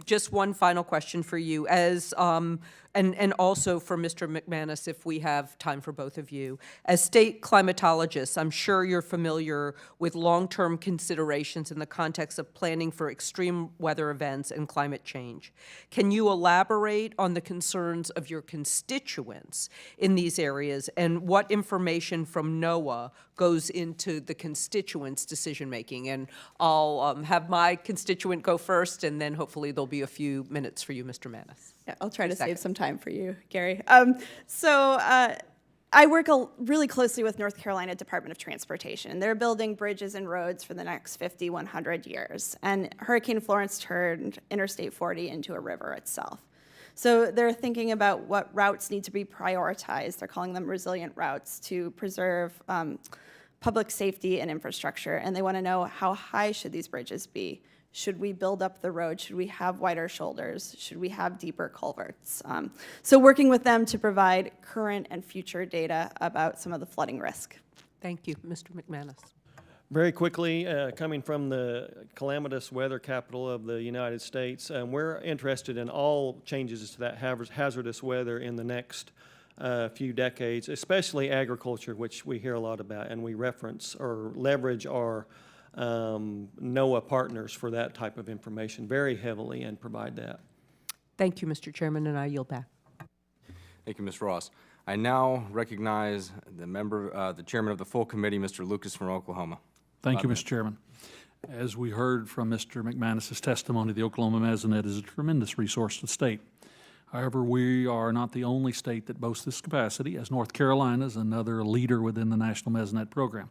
Just one final question for you, and also for Mr. McManus, if we have time for both of you. As state climatologists, I'm sure you're familiar with long-term considerations in the context of planning for extreme weather events and climate change. Can you elaborate on the concerns of your constituents in these areas, and what information from NOAA goes into the constituents' decision-making? And I'll have my constituent go first, and then hopefully there'll be a few minutes for you, Mr. Manis. Yeah, I'll try to save some time for you, Gary. I work really closely with North Carolina Department of Transportation. They're building bridges and roads for the next 50, 100 years. And Hurricane Florence turned Interstate 40 into a river itself. So they're thinking about what routes need to be prioritized. They're calling them resilient routes to preserve public safety and infrastructure. And they want to know, how high should these bridges be? Should we build up the road? Should we have wider shoulders? Should we have deeper culverts? So working with them to provide current and future data about some of the flooding risk. Thank you. Mr. McManus. Very quickly, coming from the calamitous weather capital of the United States, we're interested in all changes to that hazardous weather in the next few decades, especially agriculture, which we hear a lot about, and we reference or leverage our NOAA partners for that type of information very heavily and provide that. Thank you, Mr. Chairman, and I yield back. Thank you, Ms. Ross. I now recognize the chairman of the full committee, Mr. Lucas from Oklahoma. Thank you, Mr. Chairman. As we heard from Mr. McManus's testimony, the Oklahoma Mesonet is a tremendous resource to the state. However, we are not the only state that boasts this capacity, as North Carolina is another leader within the National Mesonet program.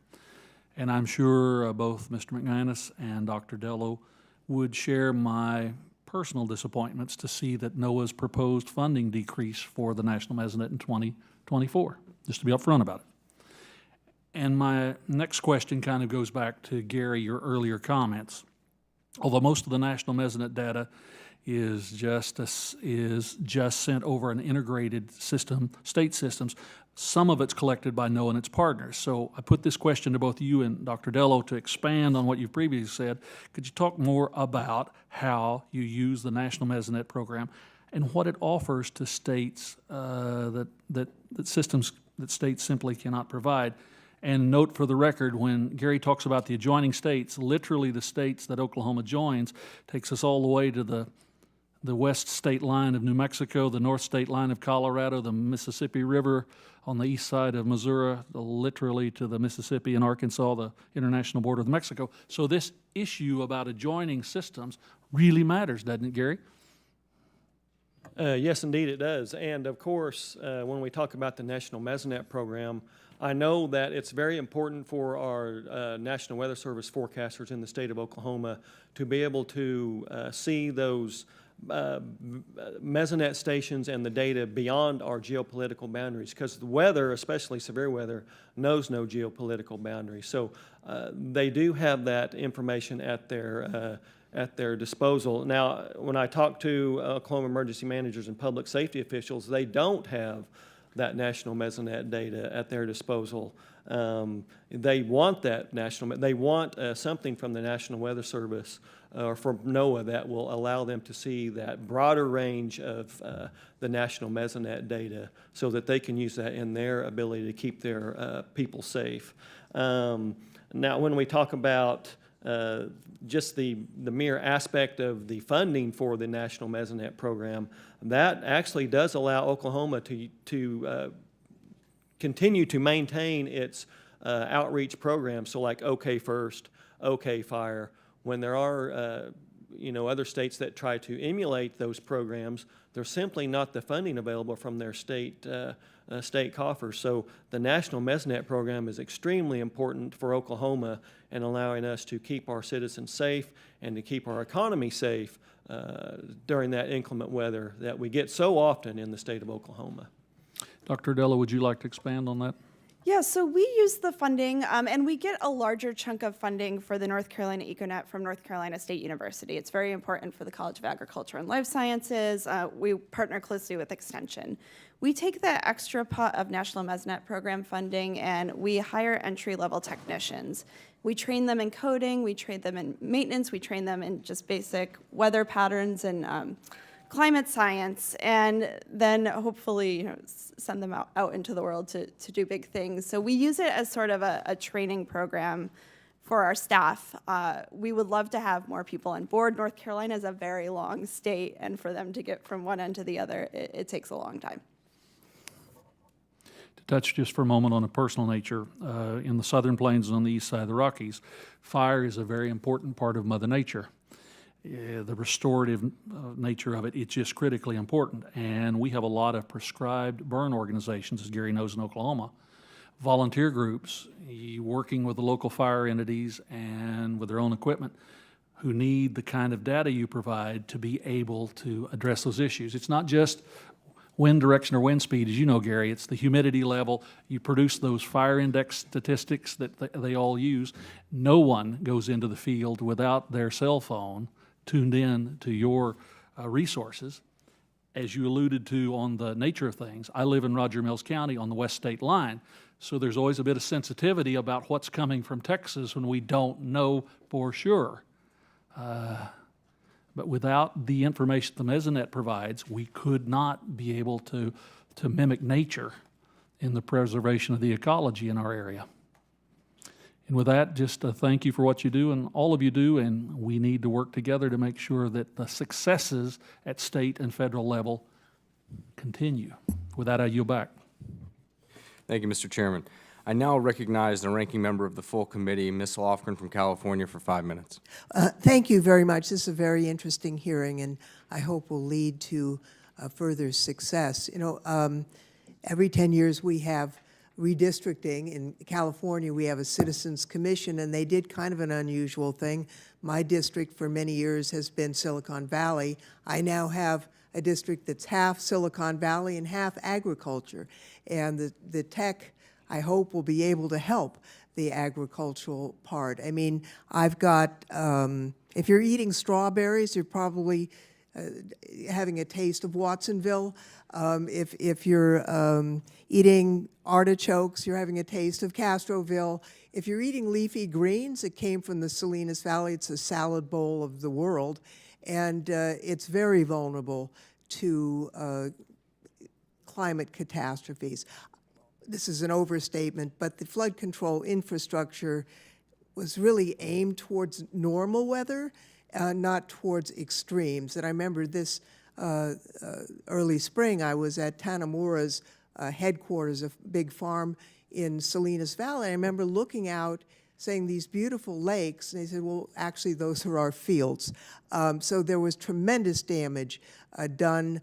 And I'm sure both Mr. McManus and Dr. Dello would share my personal disappointments to see that NOAA's proposed funding decrease for the National Mesonet in 2024, just to be upfront about it. And my next question kind of goes back to Gary, your earlier comments. Although most of the National Mesonet data is just sent over an integrated system, state systems, some of it's collected by NOAA and its partners. So I put this question to both you and Dr. Dello to expand on what you've previously said. Could you talk more about how you use the National Mesonet program and what it offers to states that systems that states simply cannot provide. And note for the record, when Gary talks about the adjoining states, literally the states that Oklahoma joins takes us all the way to the west state line of New Mexico, the north state line of Colorado, the Mississippi River on the east side of Missouri, literally to the Mississippi and Arkansas, the international border with Mexico. So this issue about adjoining systems really matters, doesn't it, Gary? Yes, indeed it does. And of course, when we talk about the National Mesonet Program, I know that it's very important for our National Weather Service forecasters in the state of Oklahoma to be able to see those mesonet stations and the data beyond our geopolitical boundaries, because the weather, especially severe weather, knows no geopolitical boundaries. So they do have that information at their disposal. Now, when I talk to Oklahoma emergency managers and public safety officials, they don't have that national mesonet data at their disposal. They want that they want something from the National Weather Service or from NOAA that will allow them to see that broader range of the national mesonet data so that they can use that in their ability to keep their people safe. Now, when we talk about just the mere aspect of the funding for the National Mesonet Program, that actually does allow Oklahoma to continue to maintain its outreach programs. So like OK First, OK Fire, when there are other states that try to emulate those programs, there's simply not the funding available from their state coffers. So the National Mesonet Program is extremely important for Oklahoma in allowing us to keep our citizens safe and to keep our economy safe during that inclement weather that we get so often in the state of Oklahoma. Dr. Della, would you like to expand on that? Yeah, so we use the funding, and we get a larger chunk of funding for the North Carolina EcoNet from North Carolina State University. It's very important for the College of Agriculture and Life Sciences. We partner closely with Extension. We take that extra pot of National Mesonet Program funding and we hire entry-level technicians. We train them in coding, we train them in maintenance, we train them in just basic weather patterns and climate science, and then hopefully send them out into the world to do big things. So we use it as sort of a training program for our staff. We would love to have more people on board. North Carolina is a very long state, and for them to get from one end to the other, it takes a long time. To touch just for a moment on a personal nature, in the southern plains and on the east side of the Rockies, fire is a very important part of Mother Nature. The restorative nature of it, it's just critically important. And we have a lot of prescribed burn organizations, as Gary knows, in Oklahoma. Volunteer groups working with the local fire entities and with their own equipment who need the kind of data you provide to be able to address those issues. It's not just wind direction or wind speed, as you know, Gary, it's the humidity level. You produce those fire index statistics that they all use. No one goes into the field without their cell phone tuned in to your resources. As you alluded to on the nature of things, I live in Roger Mills County on the west state line, so there's always a bit of sensitivity about what's coming from Texas when we don't know for sure. But without the information the Mesonet provides, we could not be able to mimic nature in the preservation of the ecology in our area. And with that, just thank you for what you do and all of you do, and we need to work together to make sure that the successes at state and federal level continue. With that, I yield back. Thank you, Mr. Chairman. I now recognize the ranking member of the full committee, Ms. Lofgren from California, for 5 minutes. Thank you very much. This is a very interesting hearing, and I hope will lead to further success. Every 10 years we have redistricting. In California, we have a citizens commission, and they did kind of an unusual thing. My district for many years has been Silicon Valley. I now have a district that's half Silicon Valley and half agriculture. And the tech, I hope, will be able to help the agricultural part. I mean, I've got, if you're eating strawberries, you're probably having a taste of Watsonville. If you're eating artichokes, you're having a taste of Castroville. If you're eating leafy greens, it came from the Salinas Valley. It's a salad bowl of the world, and it's very vulnerable to climate catastrophes. This is an overstatement, but the flood control infrastructure was really aimed towards normal weather, not towards extremes. And I remember this early spring, I was at Tanamura's headquarters, a big farm in Salinas Valley. I remember looking out, saying these beautiful lakes, and they said, well, actually, those are our fields. So there was tremendous damage done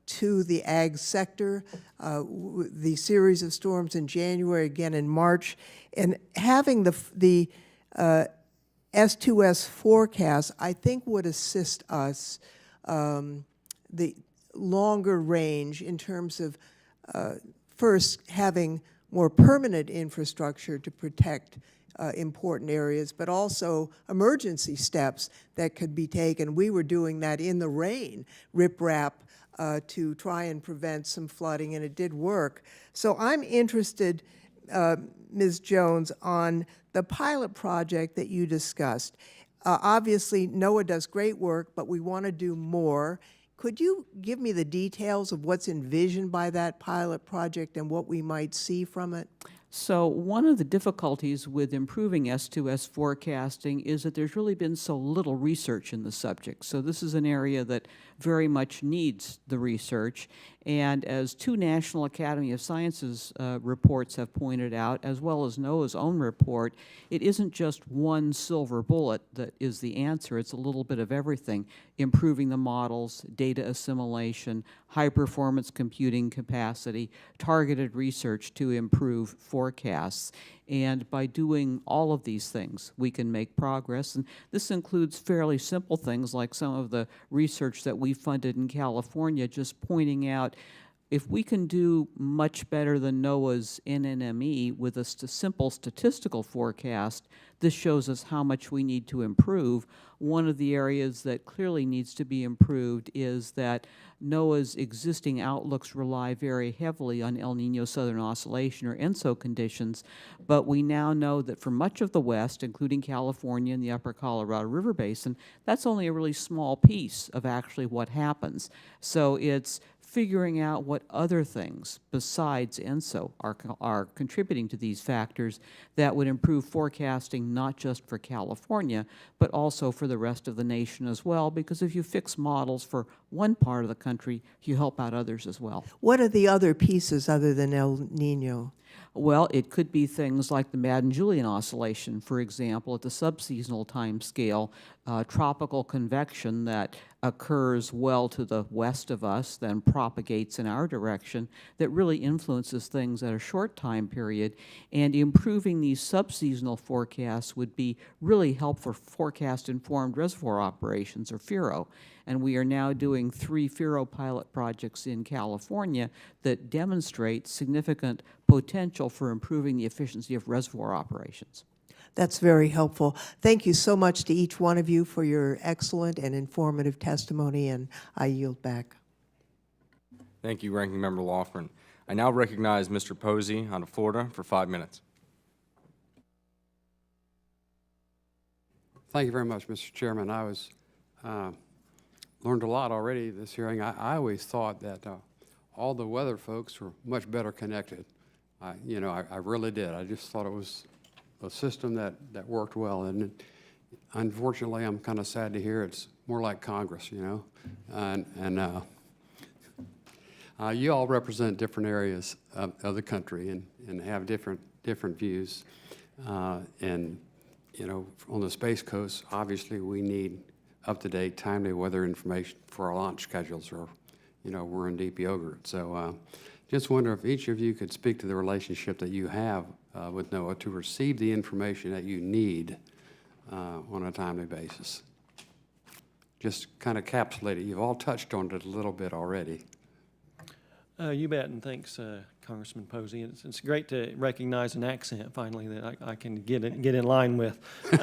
to the ag sector, the series of storms in January, again in March, and having the S2S forecast, I think would assist us the longer range in terms of first having more permanent infrastructure to protect important areas, but also emergency steps that could be taken. We were doing that in the rain, riprap, to try and prevent some flooding, and it did work. So I'm interested, Ms. Jones, on the pilot project that you discussed. Obviously, NOAA does great work, but we want to do more. Could you give me the details of what's envisioned by that pilot project and what we might see from it? So one of the difficulties with improving S2S forecasting is that there's really been so little research in the subject. So this is an area that very much needs the research. And as 2 National Academy of Sciences reports have pointed out, as well as NOAA's own report, it isn't just one silver bullet that is the answer. It's a little bit of everything: improving the models, data assimilation, high-performance computing capacity, targeted research to improve forecasts. And by doing all of these things, we can make progress. And this includes fairly simple things like some of the research that we funded in California, just pointing out if we can do much better than NOAA's NNME with a simple statistical forecast, this shows us how much we need to improve. One of the areas that clearly needs to be improved is that NOAA's existing outlooks rely very heavily on El Niño Southern Oscillation, or ENSO conditions, but we now know that for much of the West, including California and the upper Colorado River Basin, that's only a really small piece of actually what happens. So it's figuring out what other things besides ENSO are contributing to these factors that would improve forecasting not just for California, but also for the rest of the nation as well, because if you fix models for one part of the country, you help out others as well. What are the other pieces other than El Nino? Well, it could be things like the Madden-Julian oscillation, for example, at the subseasonal time scale, tropical convection that occurs well to the west of us, then propagates in our direction, that really influences things at a short time period. And improving these subseasonal forecasts would be really helpful for forecast-informed reservoir operations, or FIRO. And we are now doing 3 FIRO pilot projects in California that demonstrate significant potential for improving the efficiency of reservoir operations. That's very helpful. Thank you so much to each one of you for your excellent and informative testimony, and I yield back. Thank you, Ranking Member Lofgren. I now recognize Mr. Posey out of Florida for 5 minutes. Thank you very much, Mr. Chairman. I learned a lot already this hearing. I always thought that all the weather folks were much better connected. I really did. I just thought it was a system that worked well, and unfortunately, I'm kind of sad to hear it's more like Congress, and you all represent different areas of the country and have different views, and on the Space Coast, obviously, we need up-to-date, timely weather information for our launch schedules, or we're in deep yogurt. So just wonder if each of you could speak to the relationship that you have with NOAA to receive the information that you need on a timely basis. Just kind of encapsulate it. You've all touched on it a little bit already. You bet, and thanks, Congressman Posey. It's great to recognize an accent finally that I can get in line with. We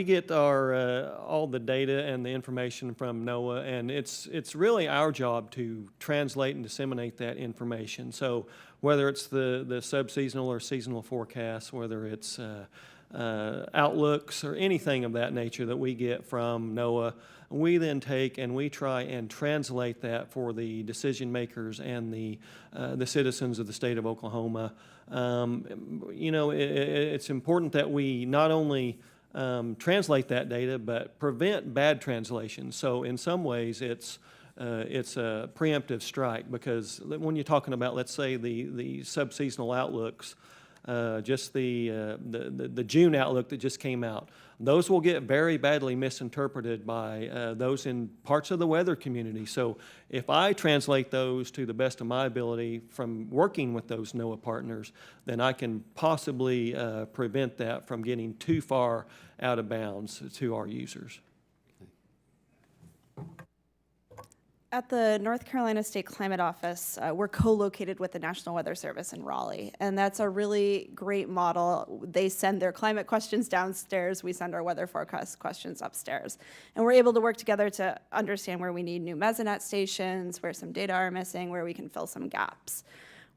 get our all the data and the information from NOAA, and it's really our job to translate and disseminate that information. So whether it's the subseasonal or seasonal forecasts, whether it's outlooks or anything of that nature that we get from NOAA. We then take and we try and translate that for the decision makers and the citizens of the state of Oklahoma. You know, it's important that we not only translate that data, but prevent bad translations. So in some ways, it's a preemptive strike, because when you're talking about, let's say, the subseasonal outlooks, just the June outlook that just came out, those will get very badly misinterpreted by those in parts of the weather community. So if I translate those to the best of my ability from working with those NOAA partners, then I can possibly prevent that from getting too far out of bounds to our users. At the North Carolina State Climate Office, we're co-located with the National Weather Service in Raleigh, and that's a really great model. They send their climate questions downstairs, we send our weather forecast questions upstairs. And we're able to work together to understand where we need new mesonet stations, where some data are missing, where we can fill some gaps.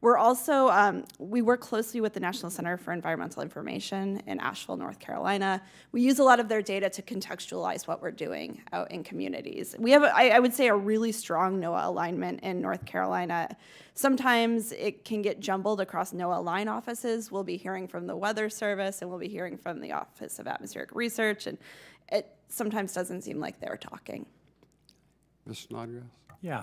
We're also, we work closely with the National Center for Environmental Information in Asheville, North Carolina. We use a lot of their data to contextualize what we're doing out in communities. We have, I would say, a really strong NOAA alignment in North Carolina. Sometimes it can get jumbled across NOAA line offices. We'll be hearing from the Weather Service, and we'll be hearing from the Office of Atmospheric Research, and it sometimes doesn't seem like they're talking. Mr. Snodgrass? Yeah.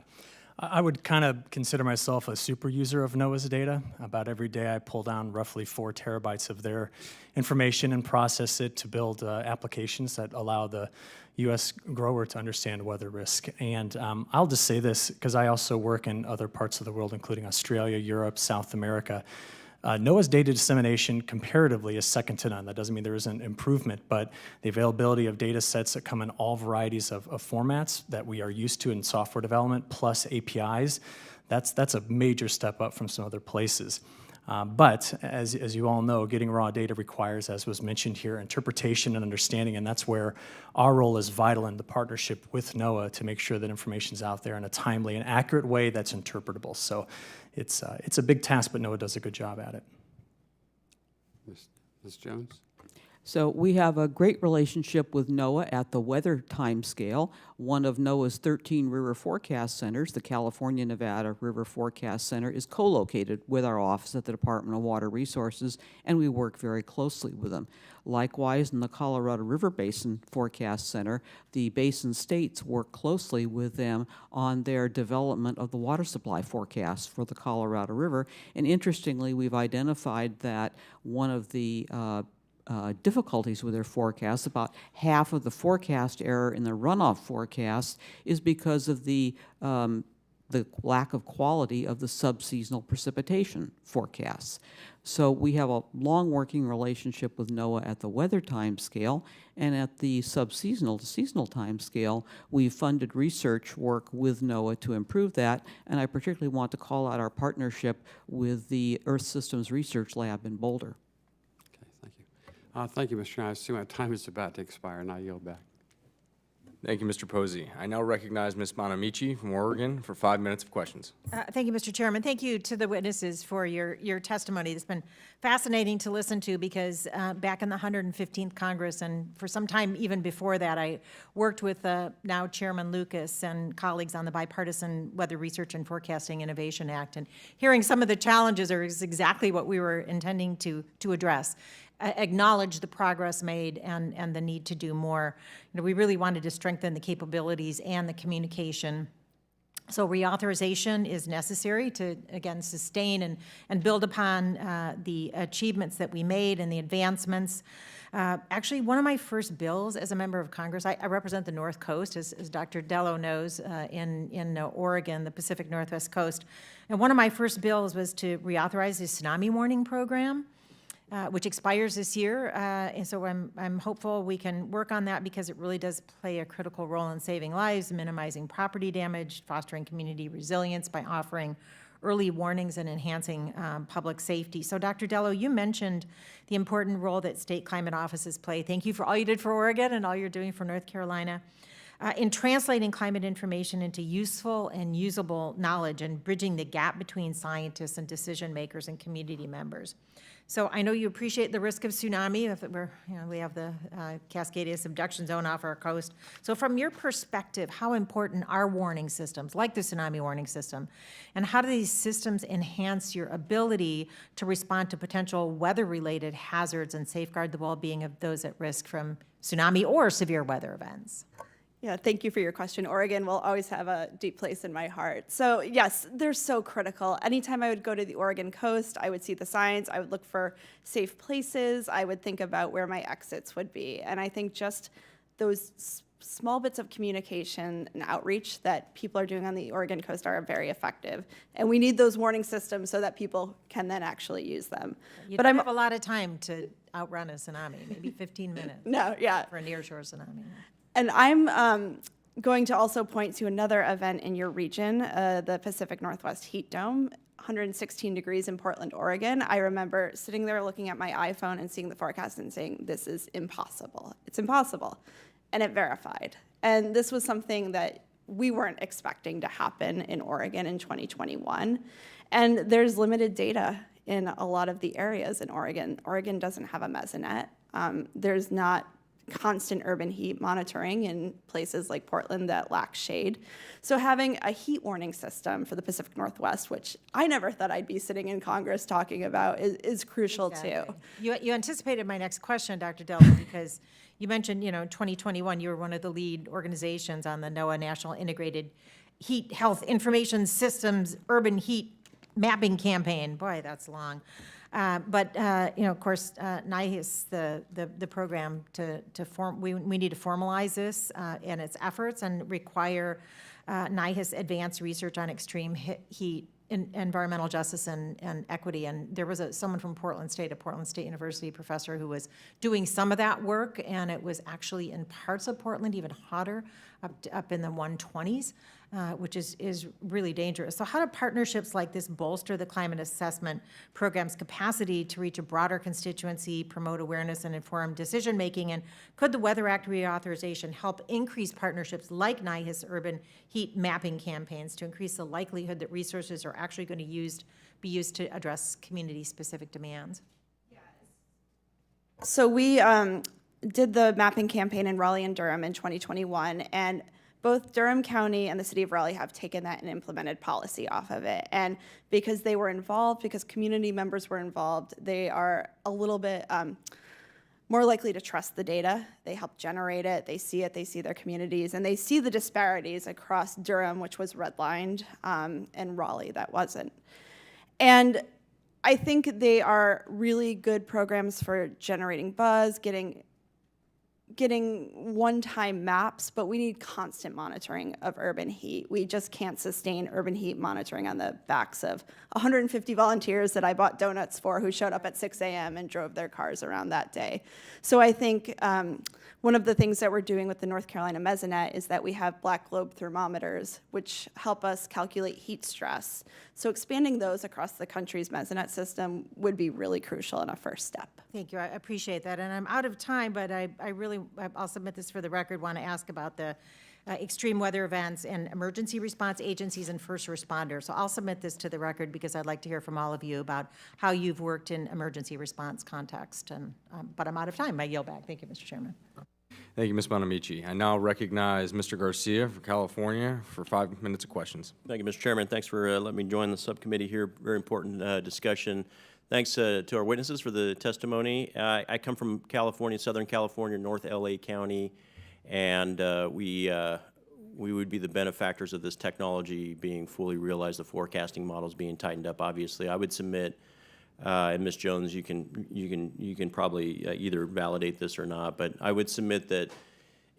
I would kind of consider myself a super user of NOAA's data. About every day I pull down roughly 4 terabytes of their information and process it to build applications that allow the U.S. grower to understand weather risk. And I'll just say this, because I also work in other parts of the world, including Australia, Europe, South America. NOAA's data dissemination comparatively is second to none. That doesn't mean there isn't improvement, but the availability of data sets that come in all varieties of formats that we are used to in software development, plus APIs, that's a major step up from some other places. But as you all know, getting raw data requires, as was mentioned here, interpretation and understanding, and that's where our role is vital in the partnership with NOAA to make sure that information's out there in a timely and accurate way that's interpretable. So it's a big task, but NOAA does a good job at it. Ms. Jones? So we have a great relationship with NOAA at the weather timescale. One of NOAA's 13 river forecast centers, the California Nevada River Forecast Center, is co-located with our office at the Department of Water Resources, and we work very closely with them. Likewise, in the Colorado River Basin Forecast Center, the basin states work closely with them on their development of the water supply forecast for the Colorado River. And interestingly, we've identified that one of the difficulties with their forecasts, about half of the forecast error in the runoff forecast, is because of the lack of quality of the subseasonal precipitation forecasts. So we have a long working relationship with NOAA at the weather time scale, and at the subseasonal to seasonal time scale, we've funded research work with NOAA to improve that, and I particularly want to call out our partnership with the Earth Systems Research Lab in Boulder. Thank you, Mr. Chairman. I see my time is about to expire, and I yield back. Thank you, Mr. Posey. I now recognize Ms. Bonamici from Oregon for 5 minutes of questions. Thank you, Mr. Chairman. Thank you to the witnesses for your testimony. It's been fascinating to listen to, because back in the 115th Congress, and for some time even before that, I worked with now Chairman Lucas and colleagues on the Bipartisan Weather Research and Forecasting Innovation Act, and hearing some of the challenges is exactly what we were intending to address. Acknowledge the progress made and the need to do more. You know, we really wanted to strengthen the capabilities and the communication. So reauthorization is necessary to, again, sustain and build upon the achievements that we made and the advancements. Actually, one of my first bills as a member of Congress, I represent the North Coast, as Dr. Dello knows, in Oregon, the Pacific Northwest Coast. And one of my first bills was to reauthorize the tsunami warning program, which expires this year, and so I'm hopeful we can work on that, because it really does play a critical role in saving lives, minimizing property damage, fostering community resilience by offering early warnings and enhancing public safety. So Dr. Dello, you mentioned the important role that state climate offices play. Thank you for all you did for Oregon and all you're doing for North Carolina. in translating climate information into useful and usable knowledge and bridging the gap between scientists and decision makers and community members. So I know you appreciate the risk of tsunami. If we have the Cascadia subduction zone off our coast. So from your perspective, how important are warning systems, like the tsunami warning system, and how do these systems enhance your ability to respond to potential weather-related hazards and safeguard the well-being of those at risk from tsunami or severe weather events? Yeah, thank you for your question. Oregon will always have a deep place in my heart. So yes, they're so critical. Anytime I would go to the Oregon coast, I would see the signs, I would look for safe places, I would think about where my exits would be. And I think just those small bits of communication and outreach that people are doing on the Oregon coast are very effective. And we need those warning systems so that people can then actually use them. You But don't have a lot of time to outrun a tsunami, maybe 15 minutes No, yeah. for a nearshore tsunami. And I'm going to also point to another event in your region, the Pacific Northwest Heat Dome, 116 degrees in Portland, Oregon. I remember sitting there looking at my iPhone and seeing the forecast and saying, this is impossible. It's impossible. And it verified. And this was something that we weren't expecting to happen in Oregon in 2021. And there's limited data in a lot of the areas in Oregon. Oregon doesn't have a mesonet. There's not constant urban heat monitoring in places like Portland that lack shade. So having a heat warning system for the Pacific Northwest, which I never thought I'd be sitting in Congress talking about, is crucial too. You anticipated my next question, Dr. Delta, because you mentioned, in 2021, you were one of the lead organizations on the NOAA National Integrated Heat Health Information Systems Urban Heat Mapping Campaign. Boy, that's long. But of course, NIHIS, the program we need to formalize this and its efforts and require NIHIS advanced research on extreme heat, environmental justice and equity. And there was someone from Portland State, a Portland State University professor who was doing some of that work, and it was actually in parts of Portland even hotter, up in the 120s. Which is really dangerous. So how do partnerships like this bolster the climate assessment program's capacity to reach a broader constituency, promote awareness and informed decision-making? And could the Weather Act reauthorization help increase partnerships like NIHIS urban heat mapping campaigns to increase the likelihood that resources are actually going to be used to address community-specific demands? So we did the mapping campaign in Raleigh and Durham in 2021, and both Durham County and the city of Raleigh have taken that and implemented policy off of it. And because they were involved, because community members were involved, they are a little bit more likely to trust the data. They help generate it, they see their communities, and they see the disparities across Durham, which was redlined, and Raleigh that wasn't. And I think they are really good programs for generating buzz, getting one-time maps, but we need constant monitoring of urban heat. We just can't sustain urban heat monitoring on the backs of 150 volunteers that I bought donuts for who showed up at 6 a.m. and drove their cars around that day. So I think one of the things that we're doing with the North Carolina Mesonet is that we have black globe thermometers, which help us calculate heat stress. So expanding those across the country's Mesonet system would be really crucial and a first step. Thank you. I appreciate that. And I'm out of time, but I'll submit this for the record, want to ask about the extreme weather events and emergency response agencies and first responders. So I'll submit this to the record because I'd like to hear from all of you about how you've worked in emergency response context. And but I'm out of time. I yield back. Thank you, Mr. Chairman. Thank you, Ms. Bonamici. I now recognize Mr. Garcia for California for 5 minutes of questions. Thank you, Mr. Chairman. Thanks for letting me join the subcommittee here. Very important discussion. Thanks to our witnesses for the testimony. I come from California, Southern California, North LA County, and we would be the benefactors of this technology being fully realized, the forecasting models being tightened up. Obviously, I would submit, and Ms. Jones, you can probably either validate this or not, but I would submit that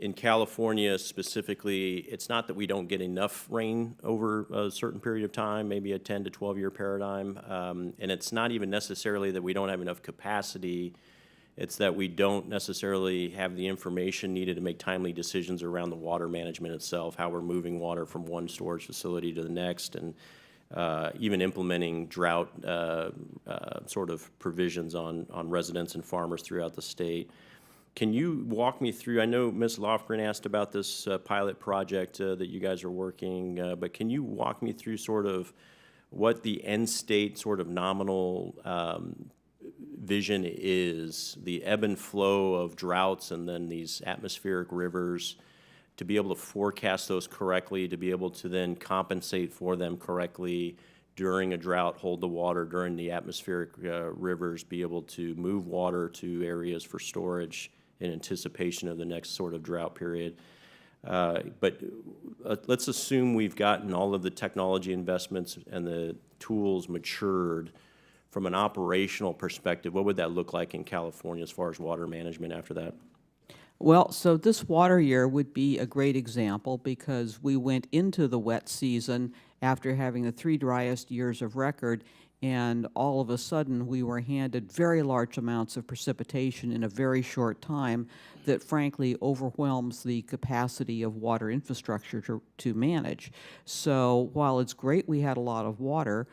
in California specifically, it's not that we don't get enough rain over a certain period of time, maybe a 10 to 12-year paradigm, and it's not even necessarily that we don't have enough capacity. It's that we don't necessarily have the information needed to make timely decisions around the water management itself, how we're moving water from one storage facility to the next, and even implementing drought sort of provisions on residents and farmers throughout the state. Can you walk me through, I know Ms. Lofgren asked about this pilot project that you guys are working, but can you walk me through sort of what the end state sort of nominal vision is, the ebb and flow of droughts and then these atmospheric rivers, to be able to forecast those correctly, to be able to then compensate for them correctly during a drought, hold the water during the atmospheric rivers, be able to move water to areas for storage in anticipation of the next sort of drought period. But let's assume we've gotten all of the technology investments and the tools matured. From an operational perspective, what would that look like in California as far as water management after that? Well, so this water year would be a great example because we went into the wet season after having the 3 driest years of record, and all of a sudden we were handed very large amounts of precipitation in a very short time that frankly overwhelms the capacity of water infrastructure to manage. So while it's great we had a lot of water,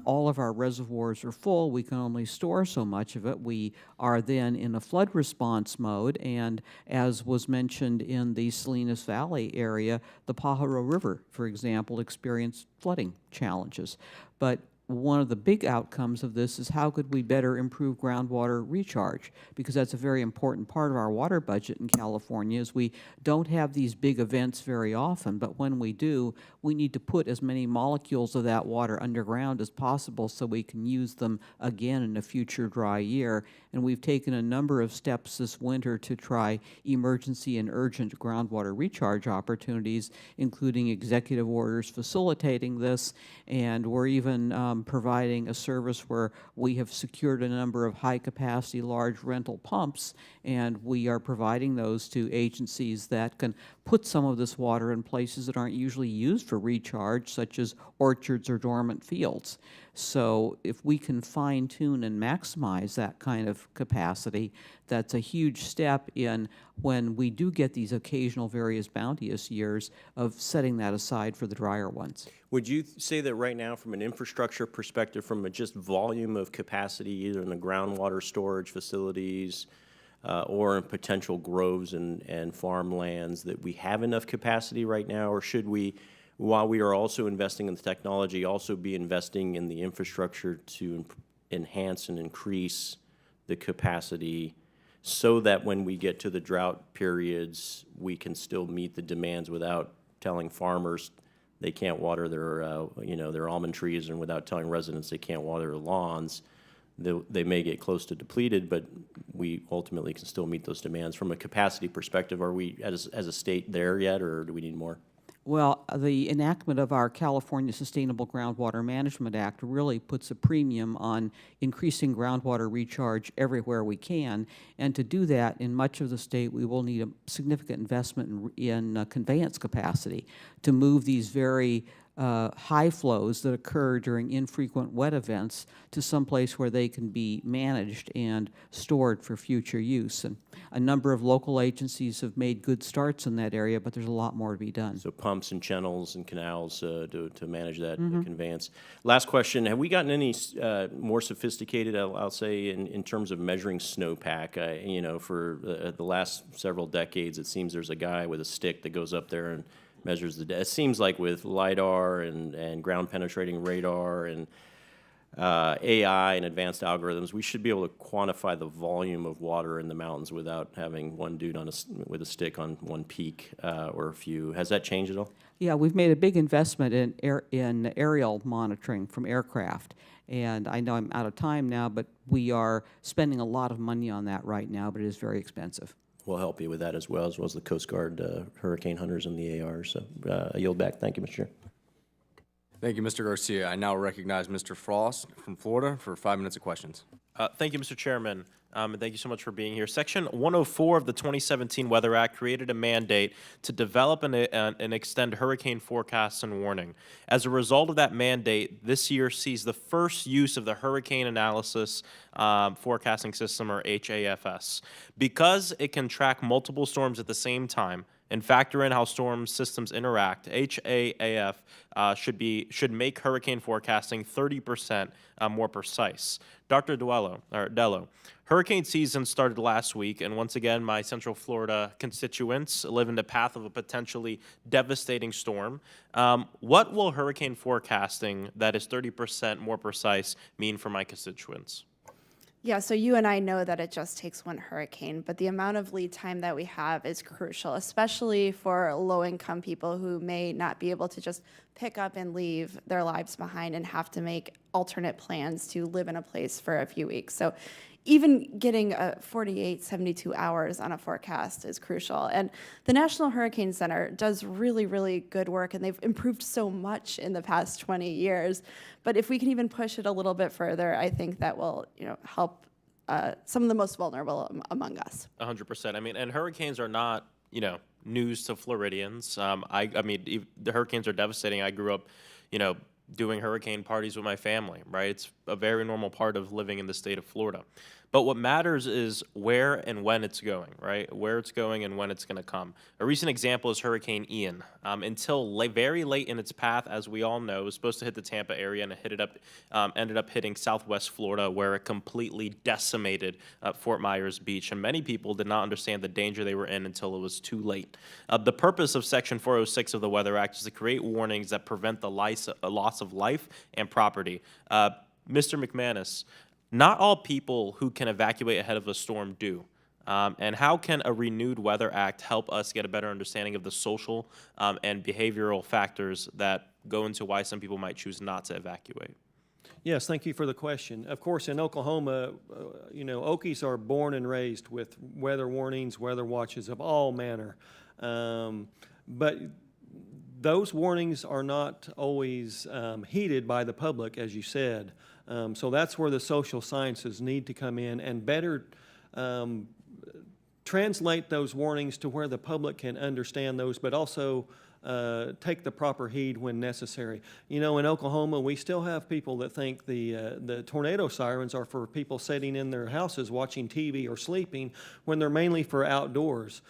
all of our reservoirs are full, we can only store so much of it. We are then in a flood response mode, and as was mentioned in the Salinas Valley area, the Pajaro River, for example, experienced flooding challenges. But one of the big outcomes of this is how could we better improve groundwater recharge, because that's a very important part of our water budget in California. Is we don't have these big events very often, but when we do, we need to put as many molecules of that water underground as possible so we can use them again in a future dry year. And we've taken a number of steps this winter to try emergency and urgent groundwater recharge opportunities, including executive orders facilitating this, and we're even providing a service where we have secured a number of high-capacity, large rental pumps, and we are providing those to agencies that can put some of this water in places that aren't usually used for recharge, such as orchards or dormant fields. So if we can fine-tune and maximize that kind of capacity, that's a huge step in when we do get these occasional various bounteous years of setting that aside for the drier ones. Would you say that right now, from an infrastructure perspective, from a just volume of capacity, either in the groundwater storage facilities or in potential groves and farmlands, that we have enough capacity right now, or should we, while we are also investing in the technology, also be investing in the infrastructure to enhance and increase the capacity so that when we get to the drought periods, we can still meet the demands without telling farmers they can't water their, their almond trees, and without telling residents they can't water their lawns? They may get close to depleted, but we ultimately can still meet those demands. From a capacity perspective, are we as a state there yet, or do we need more? Well, the enactment of our California Sustainable Groundwater Management Act really puts a premium on increasing groundwater recharge everywhere we can, and to do that in much of the state we will need a significant investment in conveyance capacity to move these very high flows that occur during infrequent wet events to some place where they can be managed and stored for future use. And a number of local agencies have made good starts in that area, but there's a lot more to be done. So pumps and channels and canals to manage that conveyance. Last question, have we gotten any more sophisticated, I'll say, in terms of measuring snowpack? For the last several decades, it seems there's a guy with a stick that goes up there and measures it seems like with LIDAR and ground penetrating radar and AI and advanced algorithms, we should be able to quantify the volume of water in the mountains without having one dude with a stick on one peak or a few. Has that changed at all? Yeah, we've made a big investment in aerial monitoring from aircraft. And I know I'm out of time now, but we are spending a lot of money on that right now, but it is very expensive. We'll help you with that as well as the Coast Guard hurricane hunters and the AR. So I yield back. Thank you, Mr. Chair. Thank you, Mr. Garcia. I now recognize Mr. Frost from Florida for 5 minutes of questions. Thank you, Mr. Chairman, and thank you so much for being here. Section 104 of the 2017 Weather Act created a mandate to develop and extend hurricane forecasts and warning. As a result of that mandate, this year sees the first use of the Hurricane Analysis Forecasting System, or HAFS. Because it can track multiple storms at the same time, and factor in how storm systems interact, HAAF should make hurricane forecasting 30% more precise. Dr. Dello, hurricane season started last week, and once again, my Central Florida constituents live in the path of a potentially devastating storm. What will hurricane forecasting that is 30% more precise mean for my constituents? Yeah, so you and I know that it just takes one hurricane, but the amount of lead time that we have is crucial, especially for low-income people who may not be able to just pick up and leave their lives behind and have to make alternate plans to live in a place for a few weeks. So even getting 48, 72 hours on a forecast is crucial. And the National Hurricane Center does really, really good work, and they've improved so much in the past 20 years. But if we can even push it a little bit further, I think that will, help some of the most vulnerable among us. 100%. I mean, and hurricanes are not, news to Floridians. I mean, the hurricanes are devastating. I grew up, doing hurricane parties with my family, right? It's a very normal part of living in the state of Florida. But what matters is where and when it's going, right? Where it's going and when it's going to come. A recent example is Hurricane Ian. Until very late in its path, as we all know, it was supposed to hit the Tampa area, and it ended up hitting Southwest Florida, where it completely decimated Fort Myers Beach. And many people did not understand the danger they were in until it was too late. The purpose of Section 406 of the Weather Act is to create warnings that prevent the loss of life and property. Mr. McManus, not all people who can evacuate ahead of a storm do. And how can a renewed Weather Act help us get a better understanding of the social and behavioral factors that go into why some people might choose not to evacuate? Yes, thank you for the question. Of course, in Oklahoma, Okies are born and raised with weather warnings, weather watches of all manner. But those warnings are not always heeded by the public, as you said. So that's where the social sciences need to come in and better translate those warnings to where the public can understand those, but also take the proper heed when necessary. In Oklahoma, we still have people that think the tornado sirens are for people sitting in their houses watching TV or sleeping, when they're mainly for outdoors.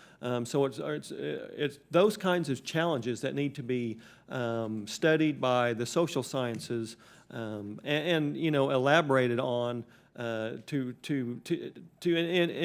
So it's those kinds of challenges that need to be studied by the social sciences and elaborated on in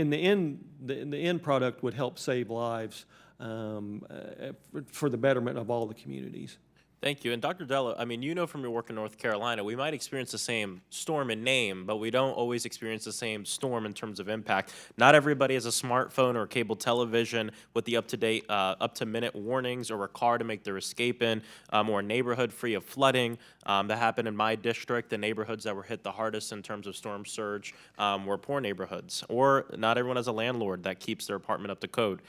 the end. The end product would help save lives for the betterment of all the communities. Thank you. And Dr. Dello, I mean, from your work in North Carolina, we might experience the same storm in name, but we don't always experience the same storm in terms of impact. Not everybody has a smartphone or cable television with the up-to-date, up-to-minute warnings, or a car to make their escape in, or a neighborhood free of flooding. That happened in my district. The neighborhoods that were hit the hardest in terms of storm surge were poor neighborhoods, or not everyone has a landlord that keeps their apartment up to code.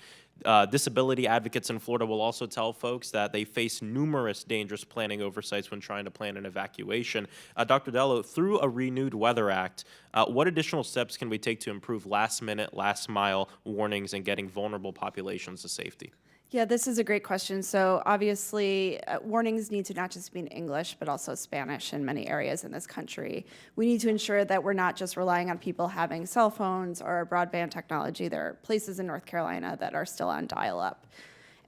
Disability advocates in Florida will also tell folks that they face numerous dangerous planning oversights when trying to plan an evacuation. Dr. Dello, through a renewed Weather Act, what additional steps can we take to improve last-minute, last-mile warnings and getting vulnerable populations to safety? Yeah, this is a great question. So obviously, warnings need to not just be in English, but also Spanish in many areas in this country. We need to ensure that we're not just relying on people having cell phones or broadband technology. There are places in North Carolina that are still on dial-up.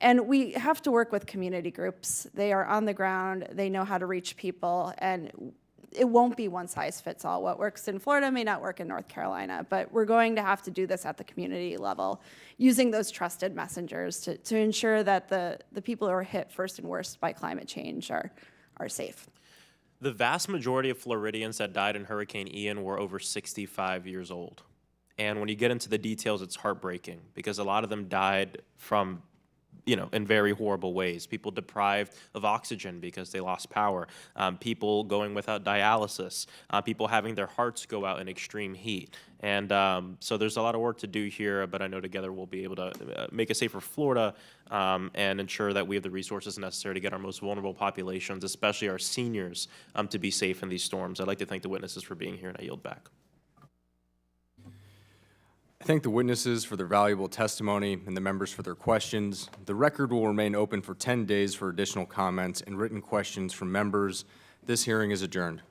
And we have to work with community groups. They are on the ground, they know how to reach people, and it won't be one size fits all. What works in Florida may not work in North Carolina, but we're going to have to do this at the community level, using those trusted messengers to ensure that the people who are hit first and worst by climate change are safe. The vast majority of Floridians that died in Hurricane Ian were over 65 years old. And when you get into the details, it's heartbreaking, because a lot of them died from in very horrible ways. People deprived of oxygen because they lost power. People going without dialysis. People having their hearts go out in extreme heat. And so there's a lot of work to do here, but I know together we'll be able to make a safer Florida and ensure that we have the resources necessary to get our most vulnerable populations, especially our seniors, to be safe in these storms. I'd like to thank the witnesses for being here, and I yield back. I thank the witnesses for their valuable testimony and the members for their questions. The record will remain open for 10 days for additional comments and written questions from members. This hearing is adjourned.